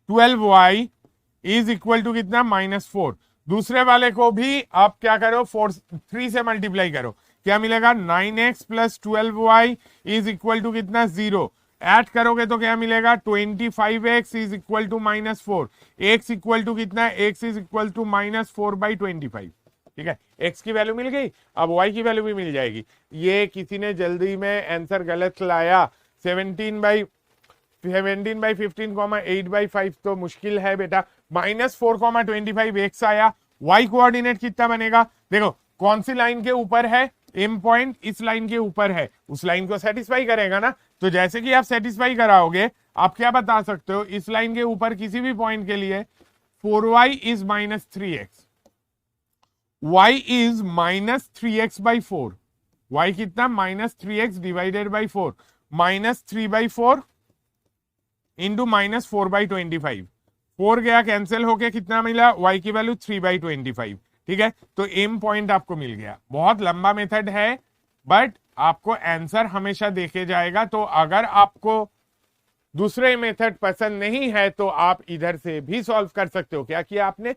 12y = कितना? -4। दूसरे वाले को भी आप क्या करो? 3 से मल्टीप्लाई करो, क्या मिलेगा? 9x + 12y = कितना? 0। ऐड करोगे तो क्या मिलेगा? 25x = -4। x इक्वल टू कितना? x = -4/25। ठीक है, x की वैल्यू मिल गई, अब y की वैल्यू भी मिल जाएगी। ये किसी ने जल्दी में आंसर गलत लाया, 17/15, 8/5 तो मुश्किल है बेटा। -4,25 x आया। y कोऑर्डिनेट कितना बनेगा? देखो, कौन सी लाइन के ऊपर है? M पॉइंट इस लाइन के ऊपर है, उस लाइन को सेटिस्फाई करेगा ना। तो जैसे कि आप सेटिस्फाई कराओगे, आप क्या बता सकते हो? इस लाइन के ऊपर किसी भी पॉइंट के लिए 4y is -3x, y is -3x/4। y कितना? -3x divided by 4, -3/4 into -4/25। 4 गया कैंसिल होके, कितना मिला? y की वैल्यू 3/25। ठीक है, तो M पॉइंट आपको मिल गया। बहुत लंबा मेथड है, बट आपको आंसर हमेशा देखे जाएगा। तो अगर आपको दूसरे मेथड पसंद नहीं है तो आप इधर से भी सॉल्व कर सकते हो। क्या किया आपने?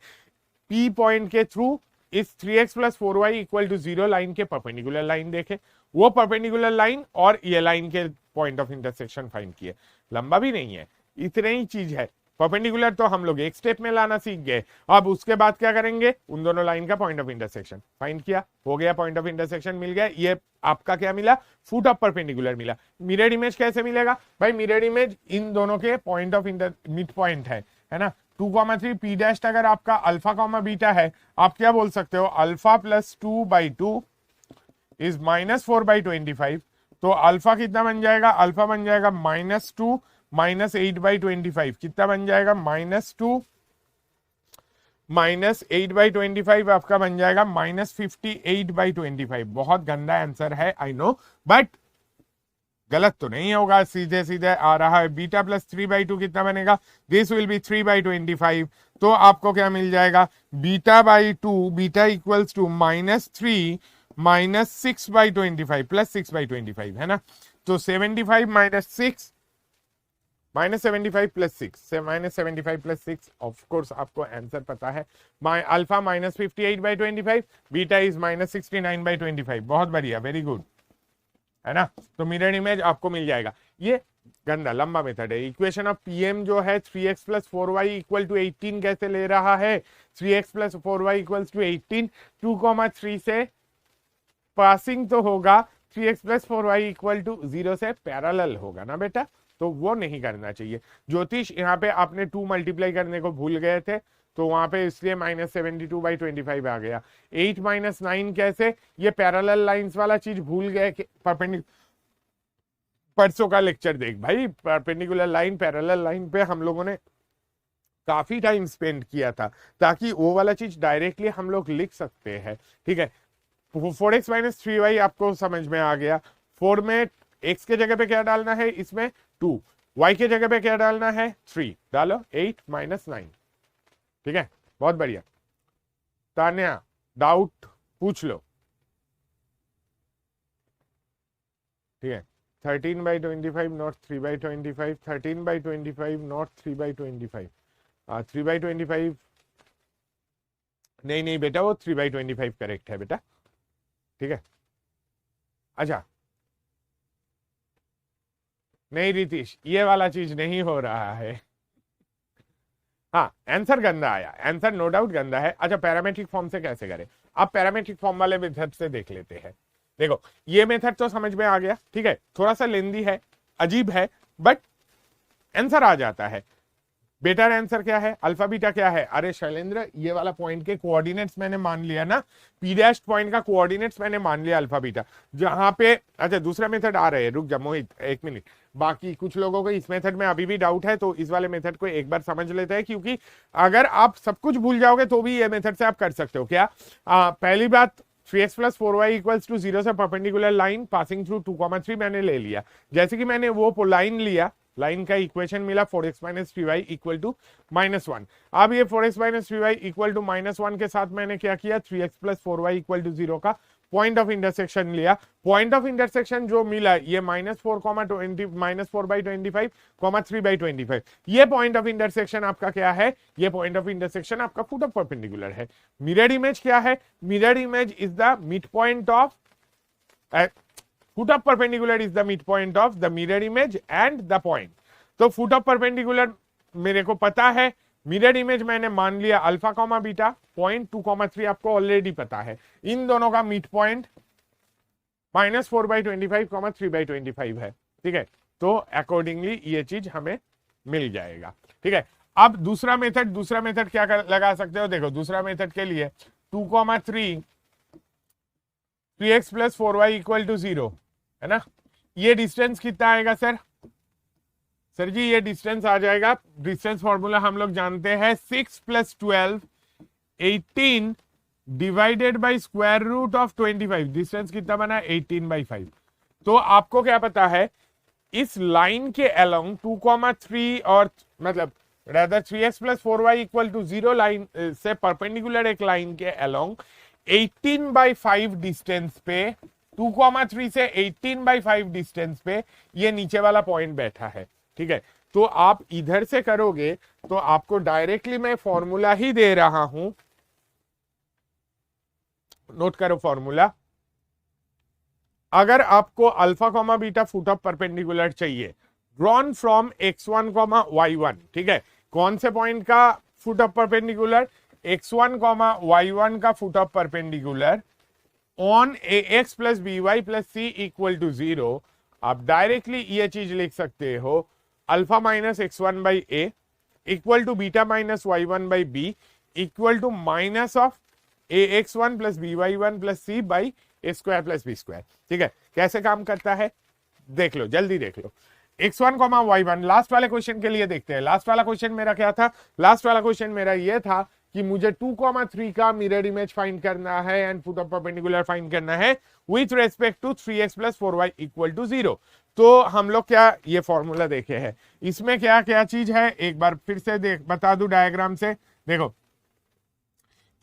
P पॉइंट के थ्रू इस 3x plus 4y equal to 0 line के परपेंडिकुलर लाइन देखे, वो परपेंडिकुलर लाइन और ये लाइन के पॉइंट ऑफ इंटरसेक्शन फाइंड किए। लंबा भी नहीं है, इतनी ही चीज है। परपेंडिकुलर तो हम लोग एक स्टेप में लाना सीख गए। अब उसके बाद क्या करेंगे, उन दोनों लाइन का पॉइंट ऑफ इंटरसेक्शन फाइंड किया, हो गया, पॉइंट ऑफ इंटरसेक्शन मिल गया। ये आपका क्या मिला, फुट ऑफ परपेंडिकुलर मिला। मिरर इमेज कैसे मिलेगा भाई, मिरर इमेज इन दोनों के पॉइंट ऑफ मिड पॉइंट है ना। 2,3 पी डैश अगर आपका अल्फा कॉमा बीटा है, आप क्या बोल सकते हो, अल्फा प्लस 2/2 इज -4/25। तो अल्फा कितना बन जाएगा, अल्फा बन जाएगा -2 -8/25, कितना बन जाएगा, -2 -8/25 आपका बन जाएगा -58/25। बहुत गंदा आंसर है आई नो, बट गलत तो नहीं होगा, सीधे सीधे आ रहा है। बीटा प्लस 3/2 कितना बनेगा, दिस विल बी 3/25। तो आपको क्या मिल जाएगा, बीटा/2, बीटा इक्वल्स टू -3 -6/25 प्लस 6/25 है ना। तो 75 -6 -75 प्लस 6 -75 प्लस 6, ऑफ कोर्स आपको आंसर पता है। Alpha -58/25, beta is -69/25। बहुत बढ़िया, वेरी गुड, है ना। तो मिरर इमेज आपको मिल जाएगा। ये गंदा लंबा मेथड है। इक्वेशन ऑफ पीएम जो है 3x plus 4y equal to 18 कैसे ले रहा है, 3x plus 4y equal to 18, 2,3 से पासिंग तो होगा, 3x plus 4y equal to 0 से पैरेलल होगा ना बेटा, तो वो नहीं करना चाहिए। ज्योतिष यहाँ पे आपने 2 मल्टीप्लाई करने को भूल गए थे, तो वहां पे इसलिए -72/25 आ गया। 8 - 9 कैसे, ये पैरेलल लाइंस वाला चीज भूल गए। परसों का लेक्चर देख भाई, परपेंडिकुलर लाइन पैरेलल लाइन पे हम लोगों ने काफी टाइम स्पेंड किया था, ताकि वो वाला चीज डायरेक्टली हम लोग लिख सकते हैं। ठीक है, 4x - 3y आपको समझ में आ गया। 4 में x के जगह पे क्या डालना है, इसमें 2, y के जगह पे क्या डालना है, 3 डालो, 8 - 9। ठीक है, बहुत बढ़िया। तान्या डाउट पूछ लो। ठीक है, 13/25 नॉट 3/25, 13/25 नॉट 3/25, 3/25 नहीं बेटा, वो 3/25 करेक्ट है बेटा। ठीक है, अच्छा नहीं रितीश, ये वाला चीज नहीं हो रहा है। हाँ, आंसर गंदा आया, आंसर नो डाउट गंदा है। अच्छा, पैरामेट्रिक फॉर्म से कैसे करें, आप पैरामेट्रिक फॉर्म वाले मेथड से देख लेते हैं। देखो, ये मेथड तो समझ में आ गया, ठीक है, थोड़ा सा लेंदी है, अजीब है, बट आंसर आ जाता है। बेटर आंसर क्या है, अल्फा बीटा क्या है, अरे शैलेंद्र ये वाला पॉइंट के कोऑर्डिनेट्स मैंने मान लिया ना, पी डैश पॉइंट का कोऑर्डिनेट्स मैंने मान लिया अल्फा बीटा, जहां पे। अच्छा, दूसरा मेथड आ रहा है, रुक जा मोहित 1 मिनट, बाकी कुछ लोगों को इस मेथड में अभी भी डाउट है, तो इस वाले मेथड को एक बार समझ लेते हैं, क्योंकि अगर आप सब कुछ भूल जाओगे तो भी ये मेथड से आप कर सकते हो। क्या, पहली बात, 3x plus 4y equals to 0 से परपेंडिकुलर लाइन पासिंग थ्रू 2,3 मैंने ले लिया। जैसे कि मैंने वो लाइन लिया, लाइन का इक्वेशन मिला 4x - 3y इक्वल टू -1। अब ये 4x - 3y इक्वल टू -1 के साथ मैंने क्या किया, 3x plus 4y equal to 0 का पॉइंट ऑफ इंटरसेक्शन लिया। पॉइंट ऑफ इंटरसेक्शन जो मिला, ये -4/25, 3/25। ये पॉइंट ऑफ इंटरसेक्शन आपका क्या है, ये पॉइंट ऑफ इंटरसेक्शन आपका फुट ऑफ परपेंडिकुलर है। मिरर इमेज क्या है, mirror image is the mid point of foot of perpendicular is the midpoint of the mirror image and the point। तो foot of perpendicular मेरे को पता है, mirror image मैंने मान लिया अल्फा कॉमा बीटा, पॉइंट 2,3 आपको ऑलरेडी पता है। इन दोनों का मिड पॉइंट -4/25, 3/25 है। ठीक है, तो अकॉर्डिंगली ये चीज हमें मिल जाएगा। ठीक है, अब दूसरा मेथड क्या लगा सकते हो, देखो दूसरा मेथड के लिए 2,3 3x plus 4y equal to 0 है ना। ये डिस्टेंस कितना आएगा सर जी, ये डिस्टेंस आ जाएगा, डिस्टेंस फॉर्मूला हम लोग जानते हैं, 6 + 12 18 divided by square root of 25। Distance कितना बना, 18/5। तो आपको क्या पता है, इस लाइन के अलोंग 2,3 और मतलब rather 3x plus 4y equal to 0 line से परपेंडिकुलर एक लाइन के अलोंग 18/5 डिस्टेंस पे, 2,3 से 18/5 डिस्टेंस पे ये नीचे वाला पॉइंट बैठा है। ठीक है, तो आप इधर से करोगे तो आपको डायरेक्टली मैं फॉर्मूला ही दे रहा हूं, नोट करो फॉर्मूला, अगर आपको alpha comma beta foot of perpendicular चाहिए drawn from x1 comma y1, ठीक है, कौन से पॉइंट का foot of perpendicular, x1 comma y1 का foot of perpendicular on ax plus by plus c equal to 0, आप डायरेक्टली ये चीज लिख सकते हो alpha minus x1 by A equal to beta minus y1 by B equal to minus of ax1 plus by1 plus c by A square plus B square. ठीक है, कैसे काम करता है देख लो, जल्दी देख लो। x1 कॉमा y1 लास्ट वाले क्वेश्चन के लिए देखते हैं। लास्ट वाला क्वेश्चन मेरा क्या था, लास्ट वाला क्वेश्चन मेरा ये था कि मुझे 2,3 का मिरर इमेज फाइंड करना है and foot of perpendicular find करना है with respect to 3x plus 4y equal to 0। तो हम लोग क्या ये फॉर्मूला देखे हैं, इसमें क्या क्या चीज है एक बार फिर से देख बता दू डायग्राम से। देखो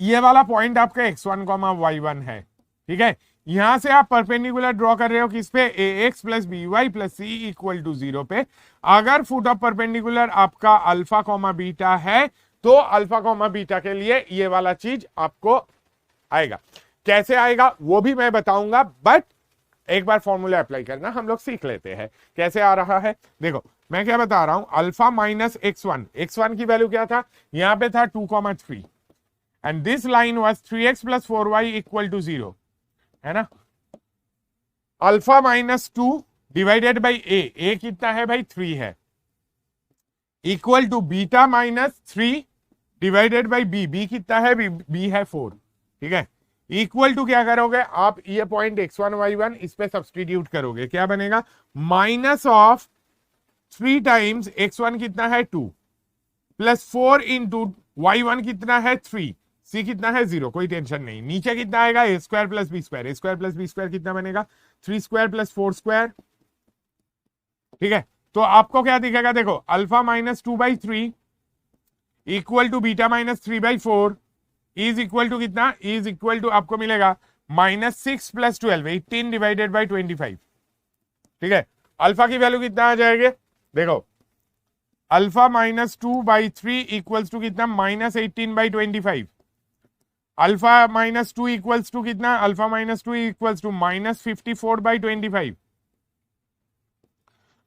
ये वाला पॉइंट आपका x1 कॉमा y1 है, ठीक है, यहां से आप परपेंडिकुलर ड्रॉ कर रहे हो किस पे, ax plus by plus c equal to 0 पे। अगर फुट ऑफ परपेंडिकुलर आपका अल्फा कॉमा बीटा है तो अल्फा कॉमा बीटा के लिए ये वाला चीज आपको आएगा। कैसे आएगा वो भी मैं बताऊंगा, बट एक बार फॉर्मूला अप्लाई करना हम लोग सीख लेते हैं कैसे आ रहा है। देखो मैं क्या बता रहा हूं, अल्फा माइनस x1 की वैल्यू क्या था, यहां पे था 2,3 and this line was 3x plus 4y equal to 0, है ना। Alpha minus 2 divided by A कितना है भाई 3 है, equal to beta minus 3 divided by B कितना है, बी है 4, ठीक है, इक्वल टू क्या करोगे आप, ये पॉइंट x1 y1 इस पे सब्सटीट्यूट करोगे, क्या बनेगा माइनस ऑफ 3 टाइम्स x1 कितना है 2 प्लस 4 इंटू y1 कितना है 3, c कितना है 0, कोई टेंशन नहीं। नीचे कितना आएगा a square plus B square, a square plus B square कितना बनेगा 3 स्क्वायर प्लस 4 स्क्वायर, ठीक है। तो आपको क्या दिखेगा, देखो alpha minus 2/3 equal to beta minus 3/4 is equal to कितना, इज इक्वल टू आपको मिलेगा माइनस 6 प्लस 12 18 डिवाइडेड बाई 25, ठीक है। अल्फा की वैल्यू कितना आ जाएगी, देखो अल्फा माइनस 2/3 इक्वल्स टू कितना minus 18/25, alpha minus 2 equals to कितना, alpha minus 2 equals to minus 54/25,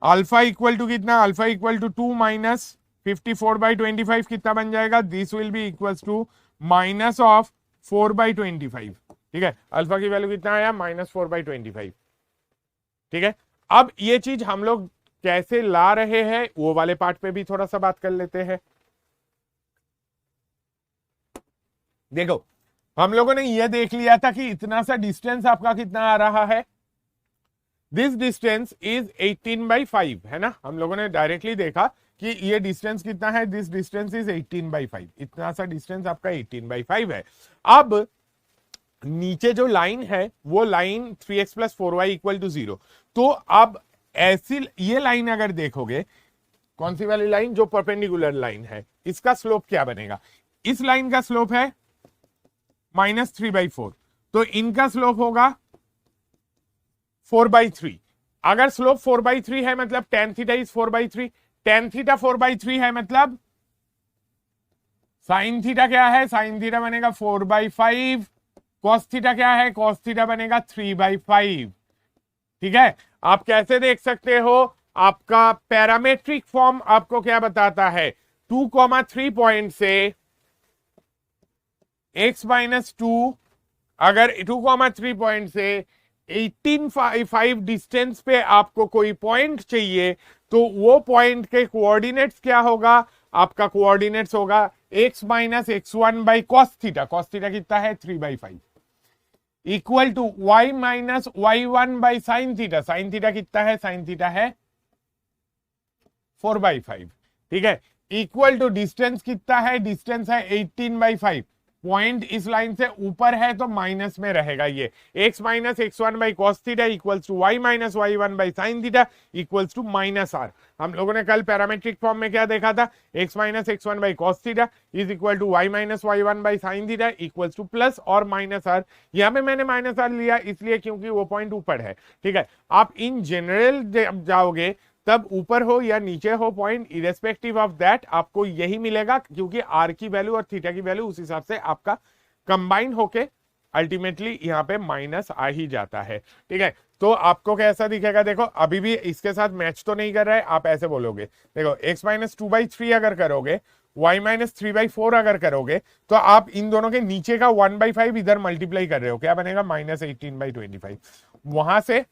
alpha equal to कितना, अल्फा इक्वल टू 2 माइनस 54/25 कितना बन जाएगा, this will be equals to minus of 4/25, ठीक है। अल्फा की वैल्यू कितना आया माइनस 4/25, ठीक है। अब ये चीज हम लोग कैसे ला रहे हैं वो वाले पार्ट पे भी थोड़ा सा बात कर लेते हैं। देखो हम लोगों ने ये देख लिया था कि इतना सा डिस्टेंस आपका कितना आ रहा है, दिस डिस्टेंस इज 18/5, है ना। हम लोगों ने डायरेक्टली देखा कि ये डिस्टेंस कितना है, दिस डिस्टेंस इज 18/5, इतना सा डिस्टेंस आपका 18/5 है। अब नीचे जो लाइन है वो line 3x plus 4y equal to 0, तो अब ऐसी ये लाइन अगर देखोगे, कौन सी वाली लाइन, जो परपेंडिकुलर लाइन है, इसका स्लोप क्या बनेगा, इस लाइन का स्लोप है -3/4, तो इनका स्लोप होगा 4/3। अगर स्लोप 4/3 है मतलब tan theta is 4/3, tan theta 4/3 है मतलब sin थीटा क्या है, sin थीटा बनेगा 4/5, cos थीटा क्या है, cos थीटा बनेगा 3/5, ठीक है। आप कैसे देख सकते हो, आपका पैरामेट्रिक फॉर्म आपको क्या बताता है, 2,3 पॉइंट से x माइनस 2, अगर 2,3 पॉइंट से 18/5 डिस्टेंस पे आपको कोई पॉइंट चाहिए तो वो पॉइंट के कोऑर्डिनेट्स क्या होगा, आपका कोऑर्डिनेट्स होगा x minus x1 by cos theta, cos theta कितना है 3/5, equal to y minus y1 by sine theta, sine theta कितना है, साइन थीटा है 4/5, ठीक है, इक्वल टू डिस्टेंस कितना है, डिस्टेंस है 18/5, पॉइंट इस लाइन से ऊपर है तो माइनस में रहेगा, ये x minus x1 by cos theta equals to y minus y1 by sine theta equals to minus r। हम लोगों ने कल पैरामेट्रिक फॉर्म में क्या देखा था, x minus x1 by cos theta is equal to y minus y1 by sine theta equals to plus और minus r। यहाँ पे मैंने माइनस r लिया इसलिए क्योंकि वो पॉइंट ऊपर है, ठीक है। आप इन जनरल जाओगे तब ऊपर हो या नीचे हो पॉइंट, इरेस्पेक्टिव ऑफ दैट आपको यही मिलेगा, क्योंकि आर की वैल्यू और थीटा की वैल्यू उस हिसाब से आपका कंबाइन होके अल्टीमेटली यहाँ पे माइनस आ ही जाता है। ठीक है, तो आपको कैसा दिखेगा, देखो अभी भी इसके साथ मैच तो नहीं कर रहा है, आप ऐसे बोलोगे, देखो x माइनस 2/3 अगर करोगे, y माइनस 3/4 अगर करोगे, तो आप इन दोनों के नीचे का 1/5 इधर मल्टीप्लाई कर रहे हो, क्या बनेगा, -18/25। वहां से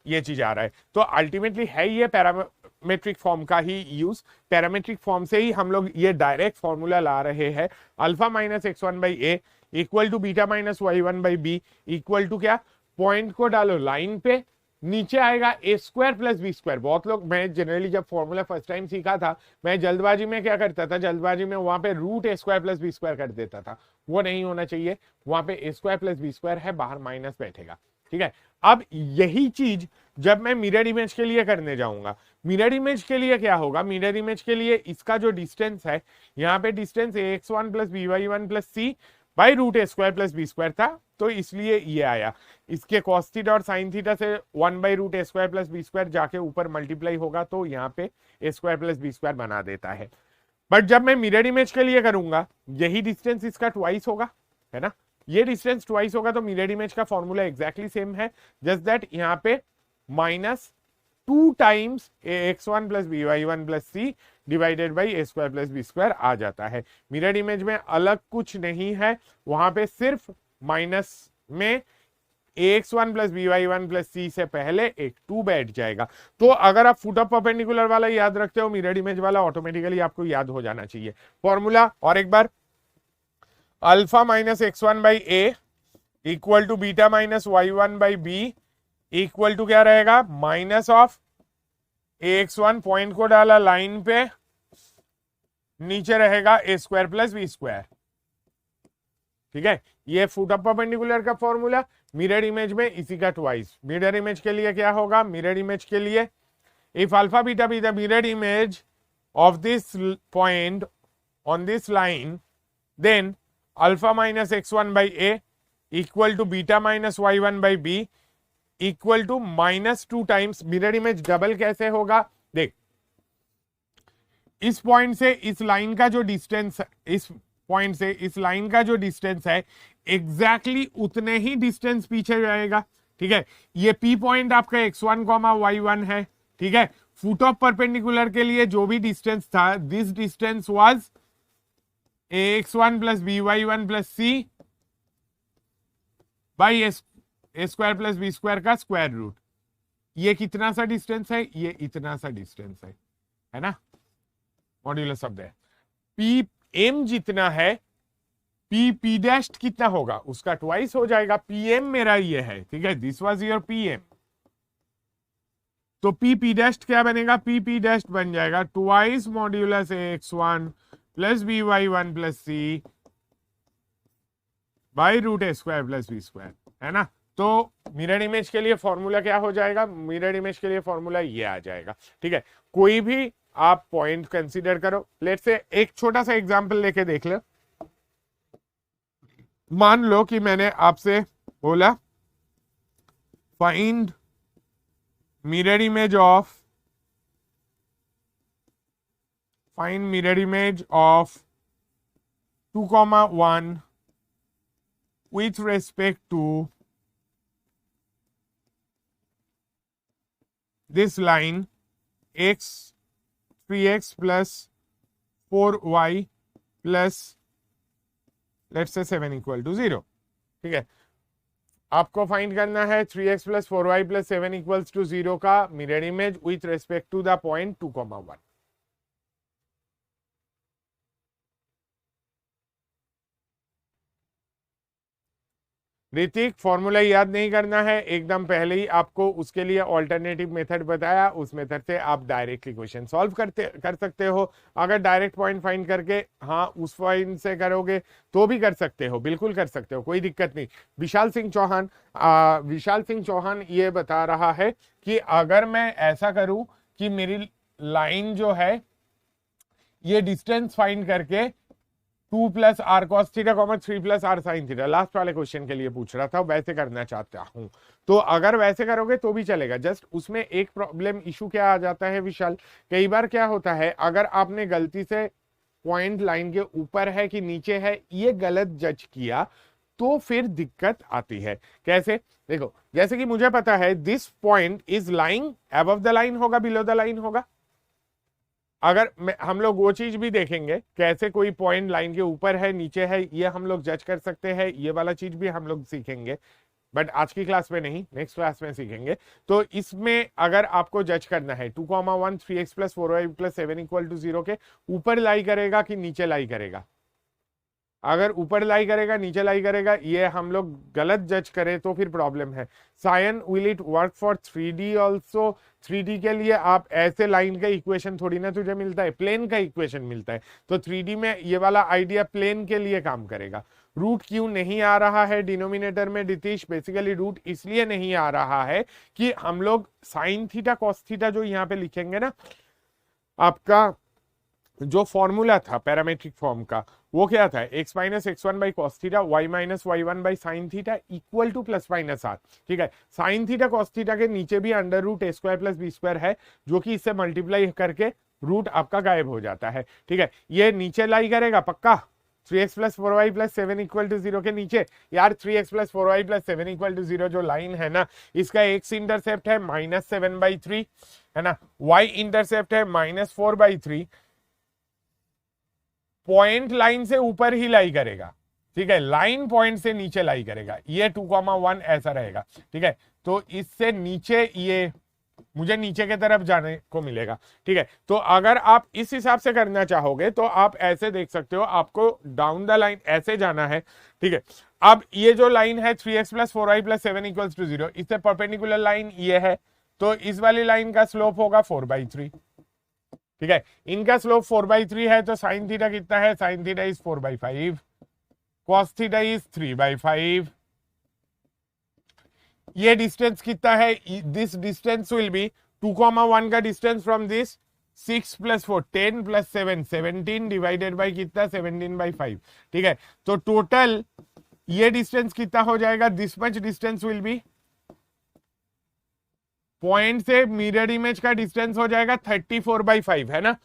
ये चीज आ रहा है। तो अल्टीमेटली है ये पैरामेट्रिक फॉर्म का ही यूज, पैरामेट्रिक फॉर्म से ही हम लोग ये डायरेक्ट फॉर्मूला ला रहे हैं, alpha minus x1/a equal to beta minus y1/b equal to क्या, पॉइंट को डालो लाइन पे, नीचे आएगा a² + b²। बहुत लोग, मैं जनरली जब फॉर्मूला फर्स्ट टाइम सीखा था, मैं जल्दबाजी में क्या करता था, जल्दबाजी में वहां पे √a² + b² कर देता था, वो नहीं होना चाहिए, वहां पे a² + b² है, बाहर माइनस बैठेगा। ठीक है, अब यही चीज जब मैं मिरर इमेज के लिए करने जाऊंगा, मिरर इमेज के लिए क्या होगा, मिरर इमेज के लिए इसका जो डिस्टेंस है, यहाँ पे distance ax1 + by1 + c by √a² + b² था, तो इसलिए ये आया। इसके cos थीटा और sin थीटा से 1/√a² + b² जाके ऊपर मल्टीप्लाई होगा, तो यहाँ पे a² + b² बना देता है। बट जब मैं मिरर इमेज के लिए करूंगा, यही डिस्टेंस इसका ट्वाइस होगा, है ना, ये डिस्टेंस ट्वाइस होगा, तो मिरर इमेज का फॉर्मूला एग्जैक्टली सेम है, जस्ट दैट यहाँ पे -2 times ax1 + by1 + c divided by a² + b² आ जाता है। मिरर इमेज में अलग कुछ नहीं है, वहां पे सिर्फ माइनस में ax1 + by1 + c से पहले एक 2 बैठ जाएगा। तो अगर आप फुट ऑफ परपेंडिकुलर वाला याद रखते हो, मिरर इमेज वाला ऑटोमेटिकली आपको याद हो जाना चाहिए। फॉर्मूला और एक बार, alpha minus x1/a equal to beta minus y1/b equal to क्या रहेगा, माइनस ऑफ ax1, पॉइंट को डाला लाइन पे, नीचे रहेगा a² + b²। ठीक है, ये फुट ऑफ परपेंडिकुलर का फॉर्मूला, मिरर इमेज में इसी का ट्वाइस। मिरर इमेज के लिए क्या होगा, मिरर इमेज के लिए if alpha beta be the mirror image of this point on this line, then alpha minus x1/a equal to beta minus y1/b equal to -2 times, mirror image double कैसे होगा, देख इस पॉइंट से इस line का जो डिस्टेंस, इस point से इस लाइन का जो डिस्टेंस है, एग्जैक्टली उतने ही डिस्टेंस पीछे जाएगा। ठीक है, ये P पॉइंट आपका x1, y1 है। ठीक है, फुट ऑफ परपेंडिकुलर के लिए जो भी डिस्टेंस था, this distance was ax1 + by1 + c by a² + b² का स्क्वायर रूट। ये कितना सा डिस्टेंस है, ये इतना सा डिस्टेंस है ना, modulus of that. P M जितना है, पी डैश कितना होगा, उसका ट्वाइस हो जाएगा। पी एम मेरा ये है, ठीक है, this was your P M, तो पी डैश क्या बनेगा, पी डैश बन जाएगा twice modulus ax1 + by1 + c by √a² + b², है ना। तो मिरर इमेज के लिए फॉर्मूला क्या हो जाएगा, मिरर इमेज के लिए फॉर्मूला ये आ जाएगा। ठीक है, कोई भी आप पॉइंट कंसीडर करो, लेट्स से एक छोटा सा एग्जांपल लेके देख लो। मान लो कि मैंने आपसे बोला find mirror image of, find mirror image of 2,1 with respect to this line x 3x plus 4y plus let's say 7 equal to 0। ठीक है, आपको फाइंड करना है 3x plus 4y plus 7 equals to 0 का mirror image with respect to the point 2,1। Hrithik, formula याद नहीं करना है, एकदम पहले ही आपको उसके लिए ऑल्टरनेटिव मेथड बताया, उस मेथड से आप डायरेक्टली क्वेश्चन सॉल्व कर सकते हो। अगर डायरेक्ट पॉइंट फाइंड करके हाँ उस पॉइंट से करोगे तो भी कर सकते हो, बिल्कुल कर सकते हो, कोई दिक्कत नहीं। विशाल सिंह चौहान ये बता रहा है कि अगर मैं ऐसा करूं कि मेरी लाइन जो है ये डिस्टेंस फाइंड करके 2 + r cos theta, 3 + r sin theta, last वाले क्वेश्चन के लिए पूछ रहा था, वैसे करना चाहता हूं, तो अगर वैसे करोगे तो भी चलेगा। जस्ट उसमें एक प्रॉब्लम इशू क्या आ जाता है विशाल, कई बार क्या होता है, अगर आपने गलती से पॉइंट लाइन के ऊपर है कि नीचे है ये गलत जज किया, तो फिर दिक्कत आती है। कैसे? देखो, जैसे कि मुझे पता है this point is lying above the line होगा, बिलो द लाइन होगा। अगर हम लोग वो चीज भी देखेंगे कैसे कोई पॉइंट लाइन के ऊपर है, नीचे है, ये हम लोग जज कर सकते हैं, ये वाला चीज भी हम लोग सीखेंगे, बट आज की क्लास में नहीं, नेक्स्ट क्लास में सीखेंगे। तो इसमें अगर आपको जज करना है 2,1 3x plus 4y plus 7 equal to 0 के ऊपर लाई करेगा कि नीचे लाई करेगा, अगर ऊपर लाई करेगा नीचे लाई करेगा, ये हम लोग गलत जज करें तो फिर प्रॉब्लम है। Sayan will it work for 3D also? 3D के लिए आप ऐसे लाइन का इक्वेशन थोड़ी ना तुझे मिलता है, प्लेन का इक्वेशन मिलता है। तो 3D में ये वाला आइडिया प्लेन के लिए काम करेगा। रूट क्यों नहीं आ रहा है डिनोमिनेटर में डितीश? बेसिकली रूट इसलिए नहीं आ रहा है कि हम लोग साइन थीटा कॉस थीटा जो यहाँ पे लिखेंगे ना, आपका जो फॉर्मूला था पैरामेट्रिक फॉर्म का, वो क्या था? x minus X one by cos theta y minus Y one by sine theta equal to plus minus R. ठीक है, साइन थीटा कॉस थीटा के नीचे भी अंडर रूट ए स्क्वायर प्लस बी स्क्वायर है, जो कि इससे मल्टीप्लाई करके रूट आपका गायब हो जाता है। ठीक है, ये नीचे लाई करेगा पक्का 3x plus 4y plus 7 equal to 0 के नीचे। यार 3x plus 4y plus 7 equal to 0 जो लाइन है ना, इसका x इंटरसेप्ट है -7/3 है ना, y इंटरसेप्ट है -4/3। पॉइंट लाइन से ऊपर ही लाई करेगा, ठीक है, लाइन पॉइंट से नीचे लाई करेगा। ये 2,1 ऐसा रहेगा। ठीक है, तो इससे नीचे ये मुझे नीचे के तरफ जाने को मिलेगा। ठीक है, तो अगर आप इस हिसाब से करना चाहोगे तो आप ऐसे देख सकते हो, आपको डाउन द लाइन ऐसे जाना है। ठीक है, अब ये जो लाइन है 3x plus 4y plus 7 equals to 0, इससे परपेंडिकुलर लाइन ये है, तो इस वाली लाइन का स्लोप होगा 4/3। ठीक है, इनका स्लोप 4/3 है, तो साइन थीटा कितना है? Sine theta is 4/5, cos theta is 3/5। ये डिस्टेंस कितना है? दिस डिस्टेंस विल बी 2,1 का distance from this 6 plus 4 10 plus 7 17 divided by कितना? 17/5। ठीक है, तो टोटल ये डिस्टेंस कितना हो जाएगा? This much distance will B, point से मिरर इमेज का डिस्टेंस हो जाएगा 34/5 है ना।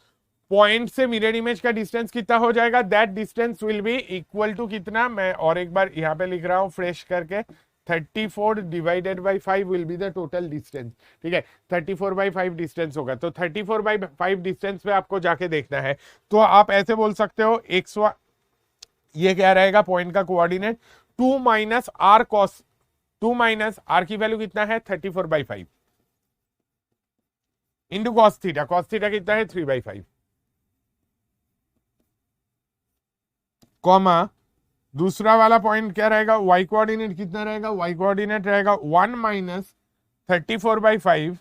पॉइंट से मिरर इमेज का डिस्टेंस कितना हो जाएगा? That distance will be equal to कितना? मैं और एक बार यहां पे लिख रहा हूं फ्रेश करके, 34 divided by 5 will be the total distance. ठीक है, 34/5 डिस्टेंस होगा। तो 34/5 डिस्टेंस पे आपको जाके देखना है, तो आप ऐसे बोल सकते हो x1 ये क्या रहेगा पॉइंट का coordinate? 2 minus R cos, 2 minus R की वैल्यू कितना है? 34/5 into cos theta. Cos theta कितना है? 3/5 कॉमा दूसरा वाला पॉइंट क्या रहेगा? y कोऑर्डिनेट कितना रहेगा? y कोऑर्डिनेट रहेगा 1 माइनस 34/5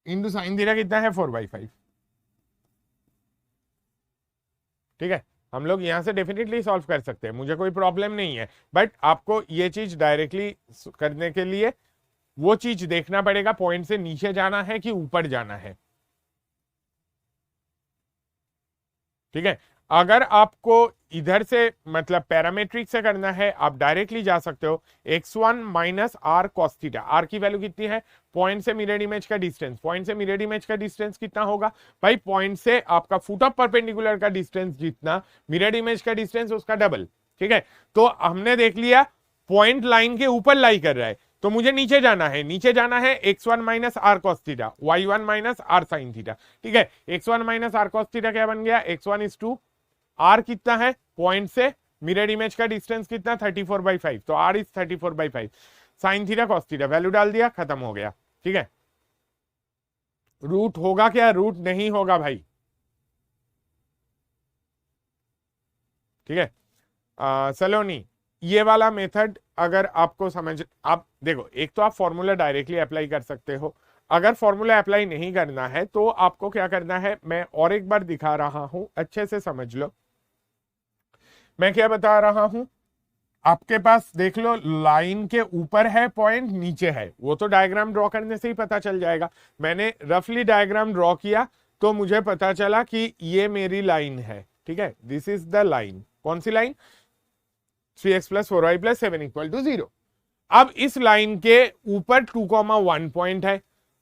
इंटू साइन थीटा कितना है? 4/5। ठीक है, हम लोग यहां से डेफिनेटली सॉल्व कर सकते हैं, मुझे कोई प्रॉब्लम नहीं है, बट आपको ये चीज डायरेक्टली करने के लिए वो चीज देखना पड़ेगा, पॉइंट से नीचे जाना है कि ऊपर जाना है। ठीक है, अगर आपको इधर से मतलब पैरामेट्रिक से करना है, आप डायरेक्टली जा सकते हो x1 minus R cos theta. R की वैल्यू कितनी है? पॉइंट से मिरर इमेज का डिस्टेंस। पॉइंट से मिरर इमेज का डिस्टेंस कितना होगा भाई? पॉइंट से आपका फुट ऑफ परपेंडिकुलर का डिस्टेंस जितना मिरर इमेज का डिस्टेंस उसका डबल। ठीक है, तो हमने देख लिया पॉइंट लाइन के ऊपर लाई कर रहा है, तो मुझे नीचे जाना है। नीचे जाना है x1 minus R cos theta, y1 minus R sine theta. ठीक है, x1 minus R cos theta क्या बन गया? x1 इज 2, आर कितना है? पॉइंट से मिरर इमेज का डिस्टेंस कितना? 34/5, तो R is 34/5। Sine theta cos theta value डाल दिया, खत्म हो गया। ठीक है, रूट होगा क्या? रूट नहीं होगा भाई। ठीक है, सलोनी ये वाला मेथड अगर आपको समझ, आप देखो, एक तो आप फॉर्मूला डायरेक्टली अप्लाई कर सकते हो, अगर फॉर्मूला अप्लाई नहीं करना है तो आपको क्या करना है, मैं और एक बार दिखा रहा हूं, अच्छे से समझ लो मैं क्या बता रहा हूं। आपके पास देख लो, लाइन के ऊपर है पॉइंट, नीचे है, वो तो डायग्राम ड्रॉ करने से ही पता चल जाएगा। मैंने रफली डायग्राम ड्रॉ किया तो मुझे पता चला कि ये मेरी लाइन है। ठीक है, दिस इज द लाइन। कौन सी line? 3x plus 4y plus 7 equal to 0। अब इस लाइन के ऊपर 2,1 पॉइंट है,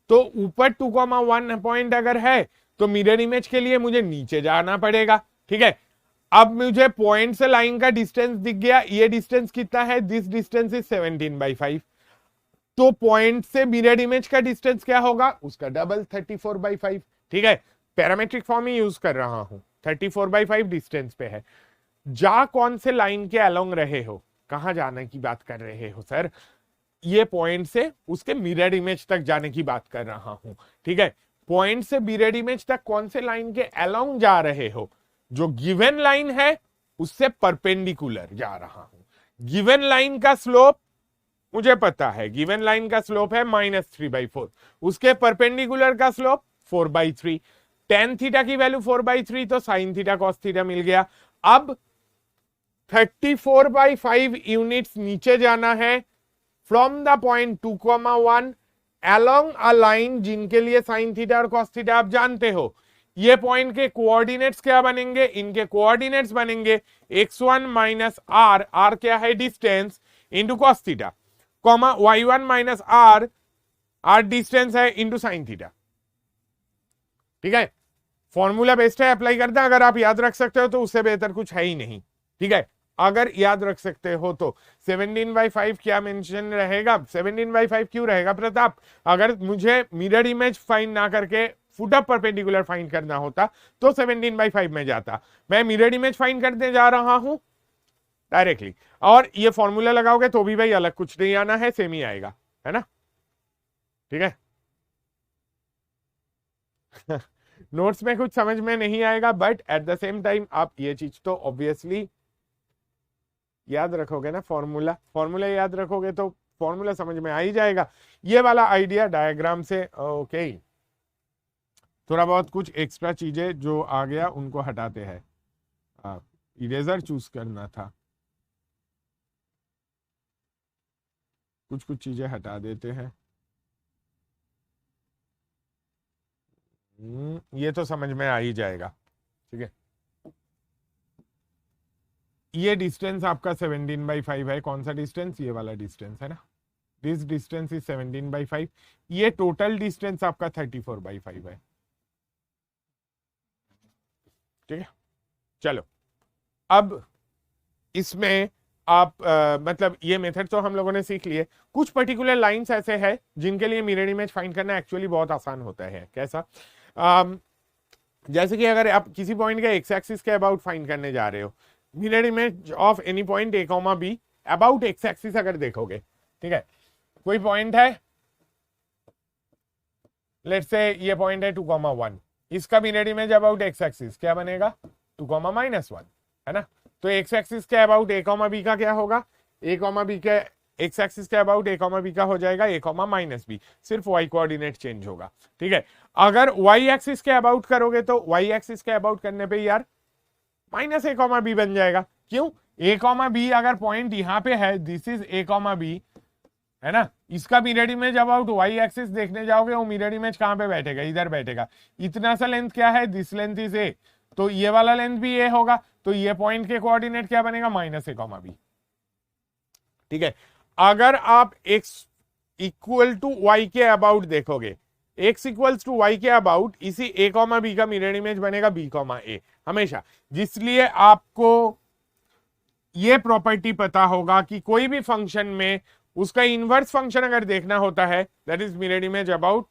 तो ऊपर 2,1 पॉइंट अगर है तो मिरर इमेज के लिए मुझे नीचे जाना पड़ेगा। ठीक है, अब मुझे पॉइंट से लाइन का डिस्टेंस दिख गया, ये डिस्टेंस कितना है, दिस डिस्टेंस इज 17/5। तो पॉइंट से मिरर इमेज का डिस्टेंस क्या होगा, उसका डबल 34/5। ठीक है, पैरामेट्रिक फॉर्म ही यूज कर रहा हूं, 34/5 डिस्टेंस पे है। जा कौन से लाइन के अलोंग रहे हो, कहां जाने की बात कर रहे हो सर, ये पॉइंट से उसके मिरर इमेज तक जाने की बात कर रहा हूं। ठीक है, पॉइंट से मिरर इमेज तक कौन से लाइन के अलोंग जा रहे हो, जो गिवन लाइन है उससे परपेंडिकुलर जा रहा हूं। गिवन लाइन का स्लोप मुझे पता है, गिवन लाइन का स्लोप है -3/4, उसके परपेंडिकुलर का स्लोप 4/3। टेन थीटा की वैल्यू 4/3, तो साइन थीटा कॉस थीटा मिल गया। अब 34/5 यूनिट्स नीचे जाना है from the point 2,1 along a line जिनके लिए साइन थीटा और कॉस थीटा आप जानते हो। ये पॉइंट के कोऑर्डिनेट्स क्या बनेंगे, इनके कोऑर्डिनेट्स बनेंगे x1 माइनस आर, आर क्या है distance, into cos theta, comma y1 minus R, R distance है, इंटू साइन थीटा। ठीक है, फॉर्मूला बेस्ड है, अप्लाई करते हैं। अगर आप याद रख सकते हो तो उससे बेहतर कुछ है ही नहीं। ठीक है, अगर याद रख सकते हो तो 17/5 क्या मेंशन रहेगा, 17/5 क्यों रहेगा प्रताप, अगर मुझे मिरर इमेज फाइंड ना करके फुट अप परपेंडिकुलर फाइंड करना होता तो 17/5 में जाता। मैं मिरर इमेज फाइंड करने जा रहा हूं डायरेक्टली, और ये फॉर्मूला लगाओगे तो भी भाई अलग कुछ नहीं आना है, सेम ही आएगा, है ना। ठीक है नोट्स में कुछ समझ में नहीं आएगा, but at the same time आप ये चीज तो ऑब्वियसली याद रखोगे ना, फॉर्मूला फॉर्मूला याद रखोगे तो फॉर्मूला समझ में आ ही जाएगा। ये वाला आइडिया डायग्राम से ओके, थोड़ा बहुत कुछ एक्स्ट्रा चीजें जो आ गया उनको हटाते हैं। इरेजर चूज करना था, कुछ कुछ चीजें हटा देते हैं। ये तो समझ में आ ही जाएगा। ठीक है, ये डिस्टेंस आपका 17/5 है। कौन सा डिस्टेंस, ये वाला डिस्टेंस है ना, दिस डिस्टेंस इज 17/5। ये टोटल डिस्टेंस आपका 34/5 है। ठीक है, चलो अब इसमें आप मतलब ये मेथड तो हम लोगों ने सीख लिए। कुछ पर्टिकुलर लाइंस ऐसे हैं जिनके लिए मिरर इमेज फाइंड करना एक्चुअली बहुत आसान होता है। कैसा, जैसे कि अगर आप किसी पॉइंट के एक्स एक्सिस के अबाउट फाइंड करने जा रहे हो, mirror image of any point A comma be about x axis अगर देखोगे, ठीक है, कोई पॉइंट है, लेट्स से ये पॉइंट है 2,1, इसका mirror image about x axis क्या बनेगा, 2,-1, है ना। तो एक्स एक्सिस के अबाउट ए कॉमा बी का क्या होगा, ए कॉमा बी के एक्स एक्सिस के अबाउट ए कॉमा बी का हो जाएगा ए कॉमा -b, सिर्फ वाई कोऑर्डिनेट चेंज होगा। ठीक है, अगर वाई एक्सिस के अबाउट करोगे तो वाई एक्सिस के अबाउट करने पे यार -a, b बन जाएगा। क्यों, a, b अगर पॉइंट यहां पे है, दिस इज a, b, है ना, इसका mirror image about Y axis देखने जाओगे, वो मिरर इमेज कहां पे बैठेगा, इधर बैठेगा। इतना सा लेंथ क्या है, दिस लेंथ इज a, तो ये वाला लेंथ भी a होगा, तो ये पॉइंट के कोऑर्डिनेट क्या बनेगा, -a, b। ठीक है, अगर आप x इक्वल टू वाई के अबाउट देखोगे, x इक्वल्स टू वाई के अबाउट, इसी a, b का मिरर इमेज बनेगा b, a हमेशा। जिसलिए आपको ये प्रॉपर्टी पता होगा कि कोई भी फंक्शन में उसका इनवर्स फंक्शन अगर देखना होता है, that is mirror image about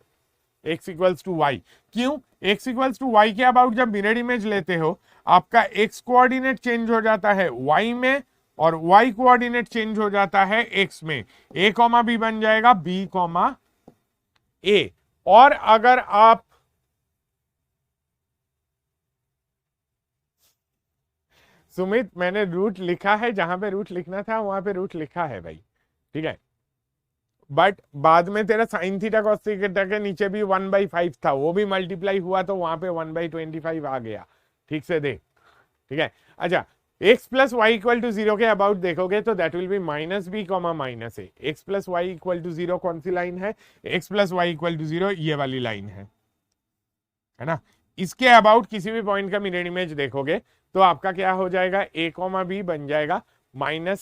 x equals to Y. क्यों, x इक्वल्स टू वाई के अबाउट जब मिरर इमेज लेते हो, आपका x कोऑर्डिनेट चेंज हो जाता है y में, और y कोऑर्डिनेट चेंज हो जाता है x में। a, b बन जाएगा b, a। और अगर आप सुमित, मैंने रूट लिखा है, जहां पे रूट लिखना था वहां पे रूट लिखा है भाई, ठीक है, बट बाद में तेरा साइन थीटा कॉस थीटा के नीचे भी 1/5 था, वो भी मल्टीप्लाई हुआ तो वहां पे 1/25 आ गया। ठीक से देख, ठीक है। अच्छा, x plus Y equal to 0 के अबाउट देखोगे तो that will be -b, -a। x plus Y equal to 0 कौन सी लाइन है, x plus Y equal to 0 ये वाली लाइन है ना। इसके अबाउट किसी भी पॉइंट का मिरर इमेज देखोगे तो आपका क्या हो जाएगा, a, b बन जाएगा -b, -a।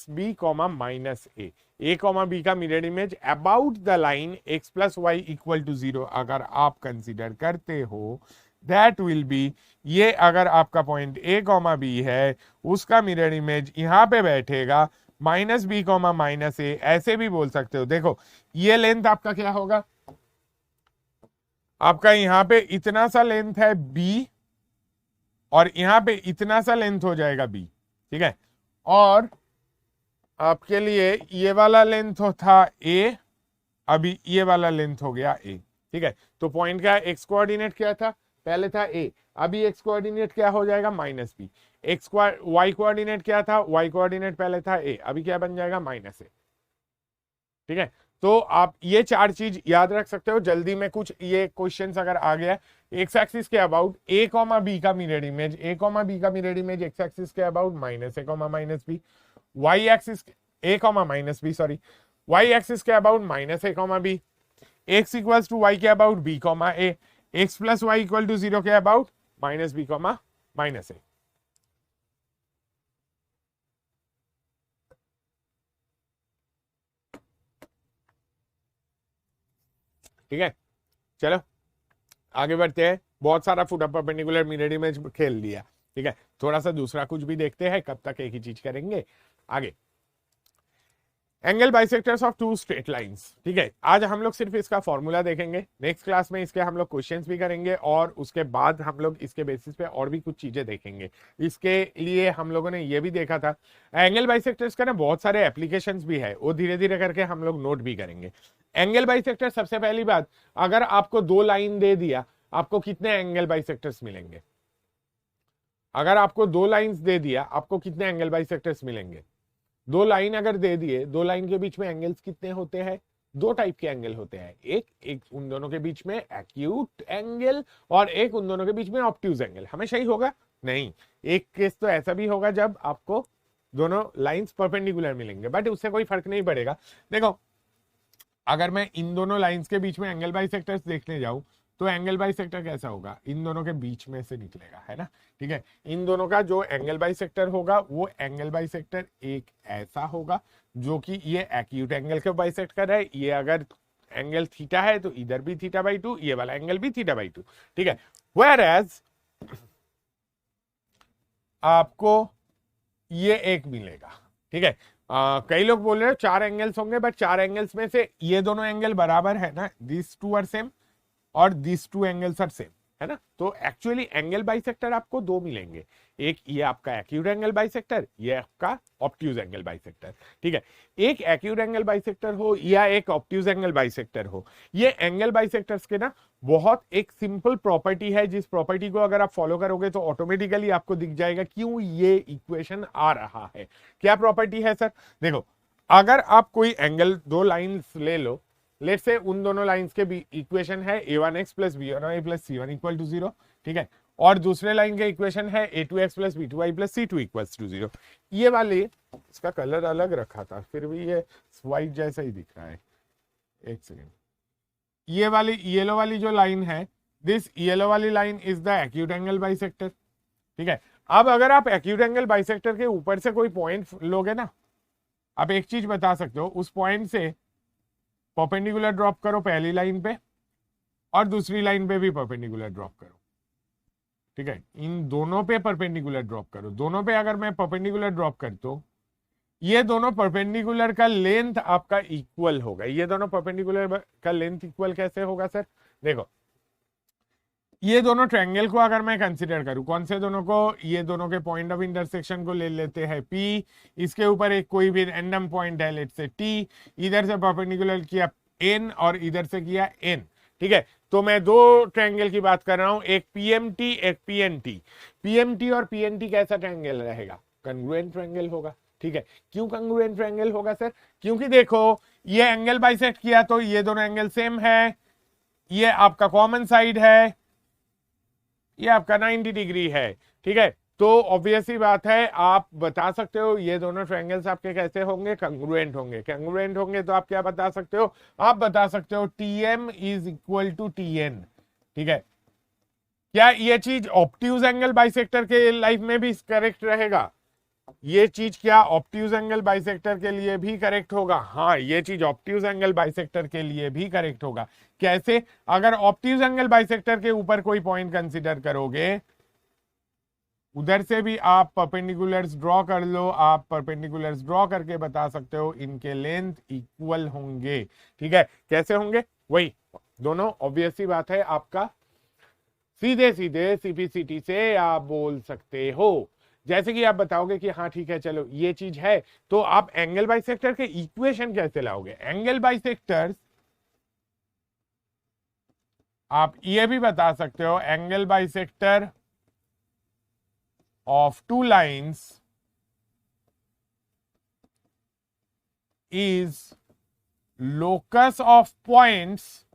a, b का mirror image about the line x plus Y equal to 0 अगर आप कंसीडर करते हो, दैट विल बी, ये अगर आपका पॉइंट ए कॉमा बी है, उसका मिरर इमेज यहां पे बैठेगा माइनस बी कॉमा माइनस ए, ऐसे भी बोल सकते हो। देखो ये लेंथ आपका क्या होगा, आपका यहां पे इतना सा लेंथ है बी और यहां पे इतना सा लेंथ हो जाएगा बी, ठीक है, और आपके लिए ये वाला लेंथ था ए, अभी ये वाला लेंथ हो गया ए, ठीक है। तो पॉइंट का एक्स कोऑर्डिनेट क्या था, पहले था ए, अभी एक्स कोऑर्डिनेट क्या हो जाएगा minus B. X Y coordinate क्या था, वाई कोऑर्डिनेट पहले था ए, अभी क्या बन जाएगा माइनस ए, ठीक है। तो आप ये चार चीज याद रख सकते हो। जल्दी में कुछ ये क्वेश्चंस अगर आ गया एक्स एक्सिस के अबाउट ए कॉमा बी का mirror image, a comma b का मिरर इमेज एक्स एक्सिस के about minus a comma minus b, y axis a comma minus b, sorry y axis के about minus a comma b, x equals to Y के about b comma a, x plus Y equal to 0 के about minus b comma minus a. ठीक है, चलो आगे बढ़ते हैं। बहुत सारा फुट परपेंडिकुलर मिरर इमेज खेल लिया, ठीक है, थोड़ा सा दूसरा कुछ भी देखते हैं, कब तक एक ही चीज करेंगे। आगे angle bisectors of two straight lines, ठीक है, आज हम लोग सिर्फ इसका फॉर्मूला देखेंगे। नेक्स्ट क्लास में इसके हम लोग क्वेश्चंस भी करेंगे और उसके बाद हम लोग इसके बेसिस पे और भी कुछ चीजें देखेंगे। इसके लिए हम लोगों ने ये भी देखा था एंगल बाइसेक्टर्स का ना बहुत सारे एप्लीकेशंस भी है, वो धीरे धीरे करके हम लोग नोट भी करेंगे। एंगल बाइसेक्टर, सबसे पहली बात, अगर आपको दो लाइन दे दिया, आपको कितने एंगल बाइसेक्टर्स मिलेंगे? अगर आपको दो लाइंस दे दिया, आपको कितने एंगल बाइसेक्टर्स मिलेंगे? दो लाइन अगर दे दिए, दो लाइन के बीच में एंगल्स कितने होते हैं? दो टाइप के एंगल होते हैं, एक उन दोनों के बीच में एक्यूट एंगल और एक उन दोनों के बीच में ऑब्ट्यूज एंगल। हमेशा ही होगा? नहीं, एक केस तो ऐसा भी होगा जब आपको दोनों लाइंस परपेंडिकुलर मिलेंगे, बट उससे कोई फर्क नहीं पड़ेगा। देखो अगर मैं इन दोनों लाइंस के बीच में एंगल बाइसेक्टर्स देखने जाऊं तो एंगल बाइसेक्टर कैसा होगा? इन दोनों के बीच में से निकलेगा, है ना, ठीक है। इन दोनों का जो एंगल बाइसेक्टर होगा वो एंगल बाइसेक्टर एक ऐसा होगा जो कि ये एक्यूट एंगल को बाइसेक्ट कर रहा है। ये अगर एंगल थीटा है तो इधर भी थीटा बाई 2, ये वाला एंगल भी थीटा बाई 2, ठीक है। Whereas आपको ये एक मिलेगा, ठीक है। कई लोग बोल रहे हो चार एंगल्स होंगे, बट चार एंगल्स में से ये दोनों एंगल बराबर है ना, दिस टू आर सेम और this two angles are same, है ना। तो एक्चुअली एंगल बाइसेक्टर आपको दो मिलेंगे, एक ये आपका एक्यूट एंगल बाइसेक्टर, ये आपका ऑब्ट्यूज एंगल बाइसेक्टर, ठीक है। एक एक्यूट एंगल बाइसेक्टर हो या एक ऑब्ट्यूज एंगल बाइसेक्टर हो, ये एंगल बाइसेक्टर्स के ना बहुत एक सिंपल प्रॉपर्टी है, जिस प्रॉपर्टी को अगर आप फॉलो करोगे तो ऑटोमेटिकली आपको दिख जाएगा क्यों ये इक्वेशन आ रहा है। क्या प्रॉपर्टी है सर? देखो अगर आप कोई एंगल, दो लाइंस ले लो, लेट से उन दोनों लाइंस के इक्वेशन है a1x plus b1y plus c1 equal to 0, ठीक है, और दूसरे लाइन के इक्वेशन है a2x plus b2y plus c2 equals to 0। ये वाली, इसका कलर अलग रखा था फिर भी ये व्हाइट जैसा ही दिख रहा है, एक सेकेंड। ये वाली येलो वाली जो लाइन है, दिस येलो वाली line is the acute angle bisector, ठीक है। अब अगर आप एक्यूट एंगल बाइसेक्टर के ऊपर से कोई पॉइंट लोगे ना, आप एक चीज बता सकते हो, उस पॉइंट से परपेंडिकुलर ड्रॉप करो पहली लाइन पे और दूसरी लाइन पे भी परपेंडिकुलर ड्रॉप करो, ठीक है। इन दोनों पे परपेंडिकुलर ड्रॉप करो, दोनों पे अगर मैं परपेंडिकुलर ड्रॉप करता हूं, ये दोनों परपेंडिकुलर का लेंथ आपका इक्वल होगा। ये दोनों परपेंडिकुलर का लेंथ इक्वल कैसे होगा सर? देखो ये दोनों ट्रायंगल को अगर मैं कंसीडर करूं, कौन से दोनों को? ये दोनों के पॉइंट ऑफ इंटरसेक्शन को ले लेते हैं P, इसके ऊपर एक कोई भी रैंडम पॉइंट है, लेट से T, इधर से परपेंडिकुलर किया N और इधर से किया N, ठीक है। तो मैं दो ट्रायंगल की बात कर रहा हूं, एक PMT एक PNT। PMT और PNT कैसा ट्रायंगल रहेगा? कंग्रुएंट ट्रायंगल होगा, ठीक है। क्यों कंग्रुएंट ट्रायंगल होगा सर? क्योंकि देखो ये एंगल बाइसेक्ट किया तो ये दोनों एंगल सेम है, ये आपका कॉमन साइड है, ये आपका 90 डिग्री है, ठीक है। तो ऑब्वियस ही बात है, आप बता सकते हो ये दोनों ट्रायंगल्स आपके कैसे होंगे? कंग्रुएंट होंगे। कंग्रुएंट होंगे तो आप क्या बता सकते हो? आप बता सकते हो TM is equal to TN, ठीक है। क्या ये चीज ऑब्ट्यूज एंगल बाइसेक्टर के लाइफ में भी करेक्ट रहेगा? ये चीज क्या ऑब्ट्यूज एंगल बाइसेक्टर के लिए भी करेक्ट होगा? हाँ, ये चीज ऑब्ट्यूज एंगल बाइसेक्टर के लिए भी करेक्ट होगा। कैसे? अगर ऑब्ट्यूज एंगल बाइसेक्टर के ऊपर कोई पॉइंट कंसीडर करोगे, उधर से भी आप परपेंडिकुलर्स ड्रॉ कर लो, आप परपेंडिकुलर्स ड्रॉ करके बता सकते हो इनके लेंथ इक्वल होंगे। ठीक है, कैसे होंगे? वही दोनों, ऑब्वियस सी बात है, आपका सीधे सीधे सीपीसीटी से आप बोल सकते हो। जैसे कि आप बताओगे कि हाँ ठीक है चलो ये चीज है, तो आप एंगल बाइसेक्टर के इक्वेशन कैसे लाओगे? एंगल बाइसेक्टर्स आप ये भी बता सकते हो, angle bisector of two lines is locus of points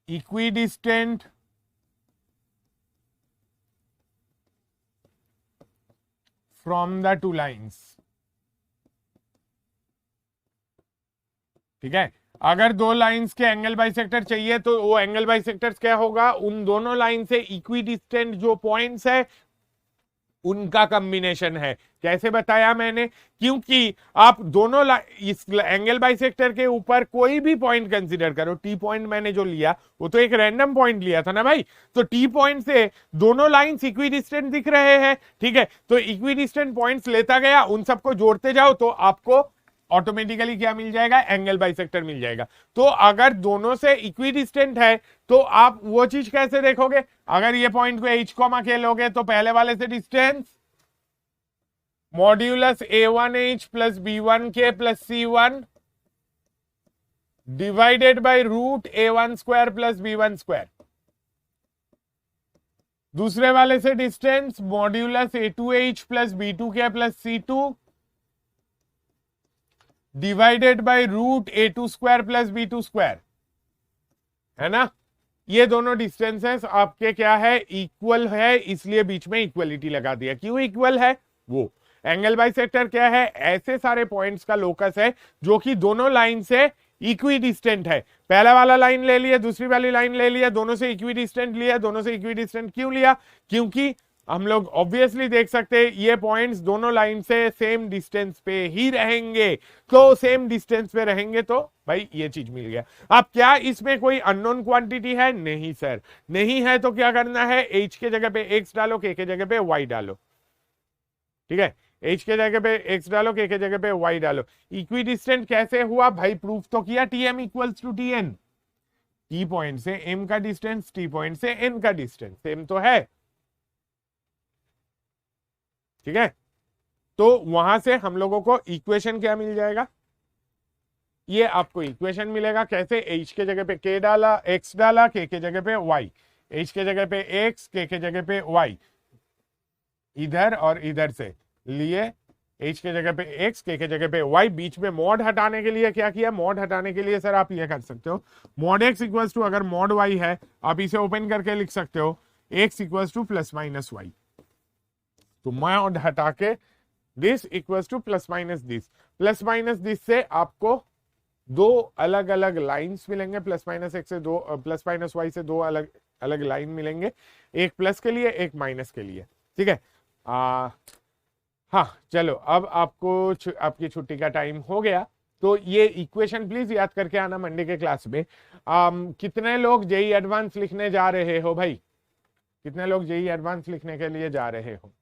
equidistant from the two lines। ठीक है, अगर दो लाइंस के एंगल बाइसेक्टर चाहिए तो वो एंगल बाइसेक्टर्स क्या होगा? उन दोनों लाइन से इक्विडिस्टेंट जो पॉइंट्स है उनका कॉम्बिनेशन है। कैसे बताया मैंने? क्योंकि आप दोनों इस एंगल बाइसेक्टर के ऊपर कोई भी पॉइंट कंसीडर करो, टी पॉइंट मैंने जो लिया वो तो एक रैंडम पॉइंट लिया था ना भाई, तो टी पॉइंट से दोनों लाइंस इक्विडिस्टेंट दिख रहे हैं। ठीक है, तो इक्विडिस्टेंट पॉइंट्स लेता गया, उन सबको जोड़ते जाओ तो आपको ऑटोमेटिकली क्या मिल जाएगा? एंगल बाइसेक्टर मिल जाएगा। तो अगर दोनों से इक्विडिस्टेंट है तो आप वो चीज कैसे देखोगे? अगर ये पॉइंट को h कॉमा के लोगे तो पहले वाले से distance modulus a1h plus b1k plus c1 divided by root a1 square plus b1 square. दूसरे वाले से distance modulus a2h plus b2k plus c2 divided by root a2 square plus b2 square, है ना? ये दोनों डिस्टेंसेस आपके क्या है? इक्वल है, इसलिए बीच में इक्वलिटी लगा दिया। क्यों इक्वल है? वो एंगल बाइसेक्टर क्या है? ऐसे सारे पॉइंट्स का लोकस है जो कि दोनों लाइन से इक्विडिस्टेंट है। पहला वाला लाइन ले लिया, दूसरी वाली लाइन ले लिया, दोनों से इक्विडिस्टेंट लिया। दोनों से इक्विडिस्टेंट क्यों लिया? क्योंकि हम लोग ऑब्वियसली देख सकते हैं ये पॉइंट्स दोनों लाइन से सेम डिस्टेंस पे ही रहेंगे, तो सेम डिस्टेंस पे रहेंगे तो भाई ये चीज मिल गया। अब क्या इसमें कोई अननोन क्वांटिटी है? नहीं सर, नहीं है। तो क्या करना है? h के जगह पे x डालो, k के जगह पे y डालो। ठीक है, h के जगह पे x डालो, k के जगह पे y डालो। इक्विडिस्टेंट कैसे हुआ भाई? प्रूफ तो किया, tm equals to tn। t point से m का डिस्टेंस, t पॉइंट से n का डिस्टेंस सेम तो है। ठीक है, तो वहां से हम लोगों को इक्वेशन क्या मिल जाएगा? ये आपको इक्वेशन मिलेगा। कैसे? h के जगह पे k डाला, x डाला, k के जगह पे y, h के जगह पे x, k के जगह पे y, इधर और इधर से लिए h के जगह पे x, k के जगह पे y। बीच में मॉड हटाने के लिए क्या किया? मॉड हटाने के लिए सर आप ये कर सकते हो, मॉड x इक्वल्स टू, अगर मॉड y है आप इसे ओपन करके लिख सकते हो x equals to plus minus y। तो मॉड हटा के this equals to plus minus this, plus minus this से आपको दो अलग अलग लाइंस मिलेंगे। प्लस माइनस x से दो, प्लस माइनस y से दो अलग अलग लाइन मिलेंगे, एक प्लस के लिए, एक माइनस के लिए। ठीक है, हाँ चलो, अब आपको आपकी छुट्टी का टाइम हो गया, तो ये इक्वेशन प्लीज याद करके आना मंडे के क्लास में। कितने लोग जेई एडवांस लिखने जा रहे हो भाई? कितने लोग जेई एडवांस लिखने के लिए जा रहे हो?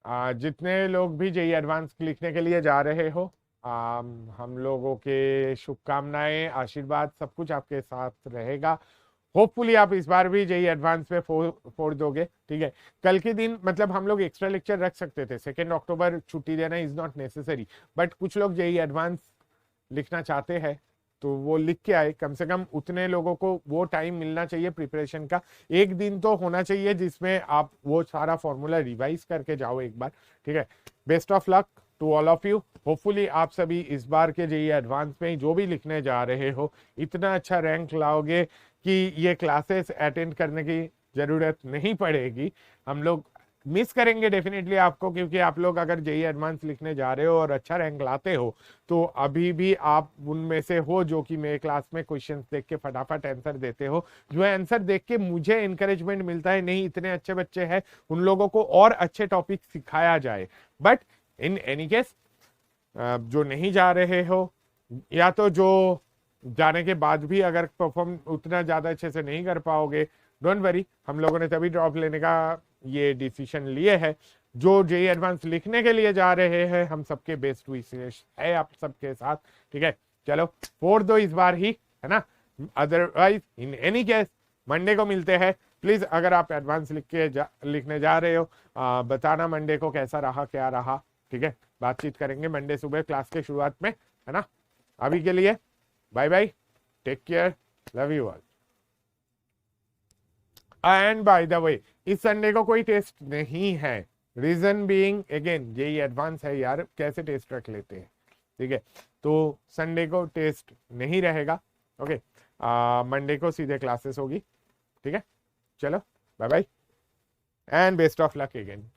जितने लोग भी जेई एडवांस लिखने के लिए जा रहे हो, हम लोगों के शुभकामनाएं, आशीर्वाद सब कुछ आपके साथ रहेगा। होपफुली आप इस बार भी जेई एडवांस में फोड़ दोगे। ठीक है, कल के दिन मतलब हम लोग एक्स्ट्रा लेक्चर रख सकते थे, 2 अक्टूबर छुट्टी देना इज नॉट नेसेसरी, बट कुछ लोग जेई एडवांस लिखना चाहते हैं तो वो लिख के आए। कम से कम उतने लोगों को वो टाइम मिलना चाहिए प्रिपरेशन का, एक दिन तो होना चाहिए जिसमें आप वो सारा फॉर्मूला रिवाइज करके जाओ एक बार। ठीक है, best of luck to all of you. Hopefully आप सभी इस बार के जेई एडवांस में जो भी लिखने जा रहे हो इतना अच्छा रैंक लाओगे कि ये क्लासेस अटेंड करने की जरूरत नहीं पड़ेगी। हम लोग मिस करेंगे डेफिनेटली आपको, क्योंकि आप लोग अगर जेई एडवांस लिखने जा रहे हो और अच्छा रैंक लाते हो तो अभी भी आप उनमें से हो जो कि मेरे क्लास में क्वेश्चंस देख के फटाफट आंसर देते हो, जो आंसर देख के मुझे इंकरेजमेंट मिलता है, नहीं इतने अच्छे बच्चे हैं, उन लोगों को और अच्छे टॉपिक सिखाया जाए। बट इन एनी केस जो नहीं जा रहे हो या तो जो जाने के बाद भी अगर परफॉर्म उतना ज्यादा अच्छे से नहीं कर पाओगे, डोंट वरी, हम लोगों ने तभी ड्रॉप लेने का ये डिसीजन लिए है। जो जेई एडवांस लिखने के लिए जा रहे हैं हम सबके बेस्ट विशेष है आप सबके साथ, ठीक है। चलो फोड़ दो इस बार ही, है ना। Otherwise in any case Monday को मिलते हैं। प्लीज अगर आप एडवांस लिखने जा रहे हो बताना मंडे को कैसा रहा क्या रहा, ठीक है। बातचीत करेंगे मंडे सुबह क्लास के शुरुआत में, है ना। अभी के लिए bye bye, take care, love you all. And by the way इस संडे को कोई टेस्ट नहीं है, reason being again JEE advance है यार, कैसे टेस्ट रख लेते हैं, ठीक है। तो संडे को टेस्ट नहीं रहेगा, ओके। मंडे को सीधे क्लासेस होगी, ठीक है। चलो bye bye and best of luck again.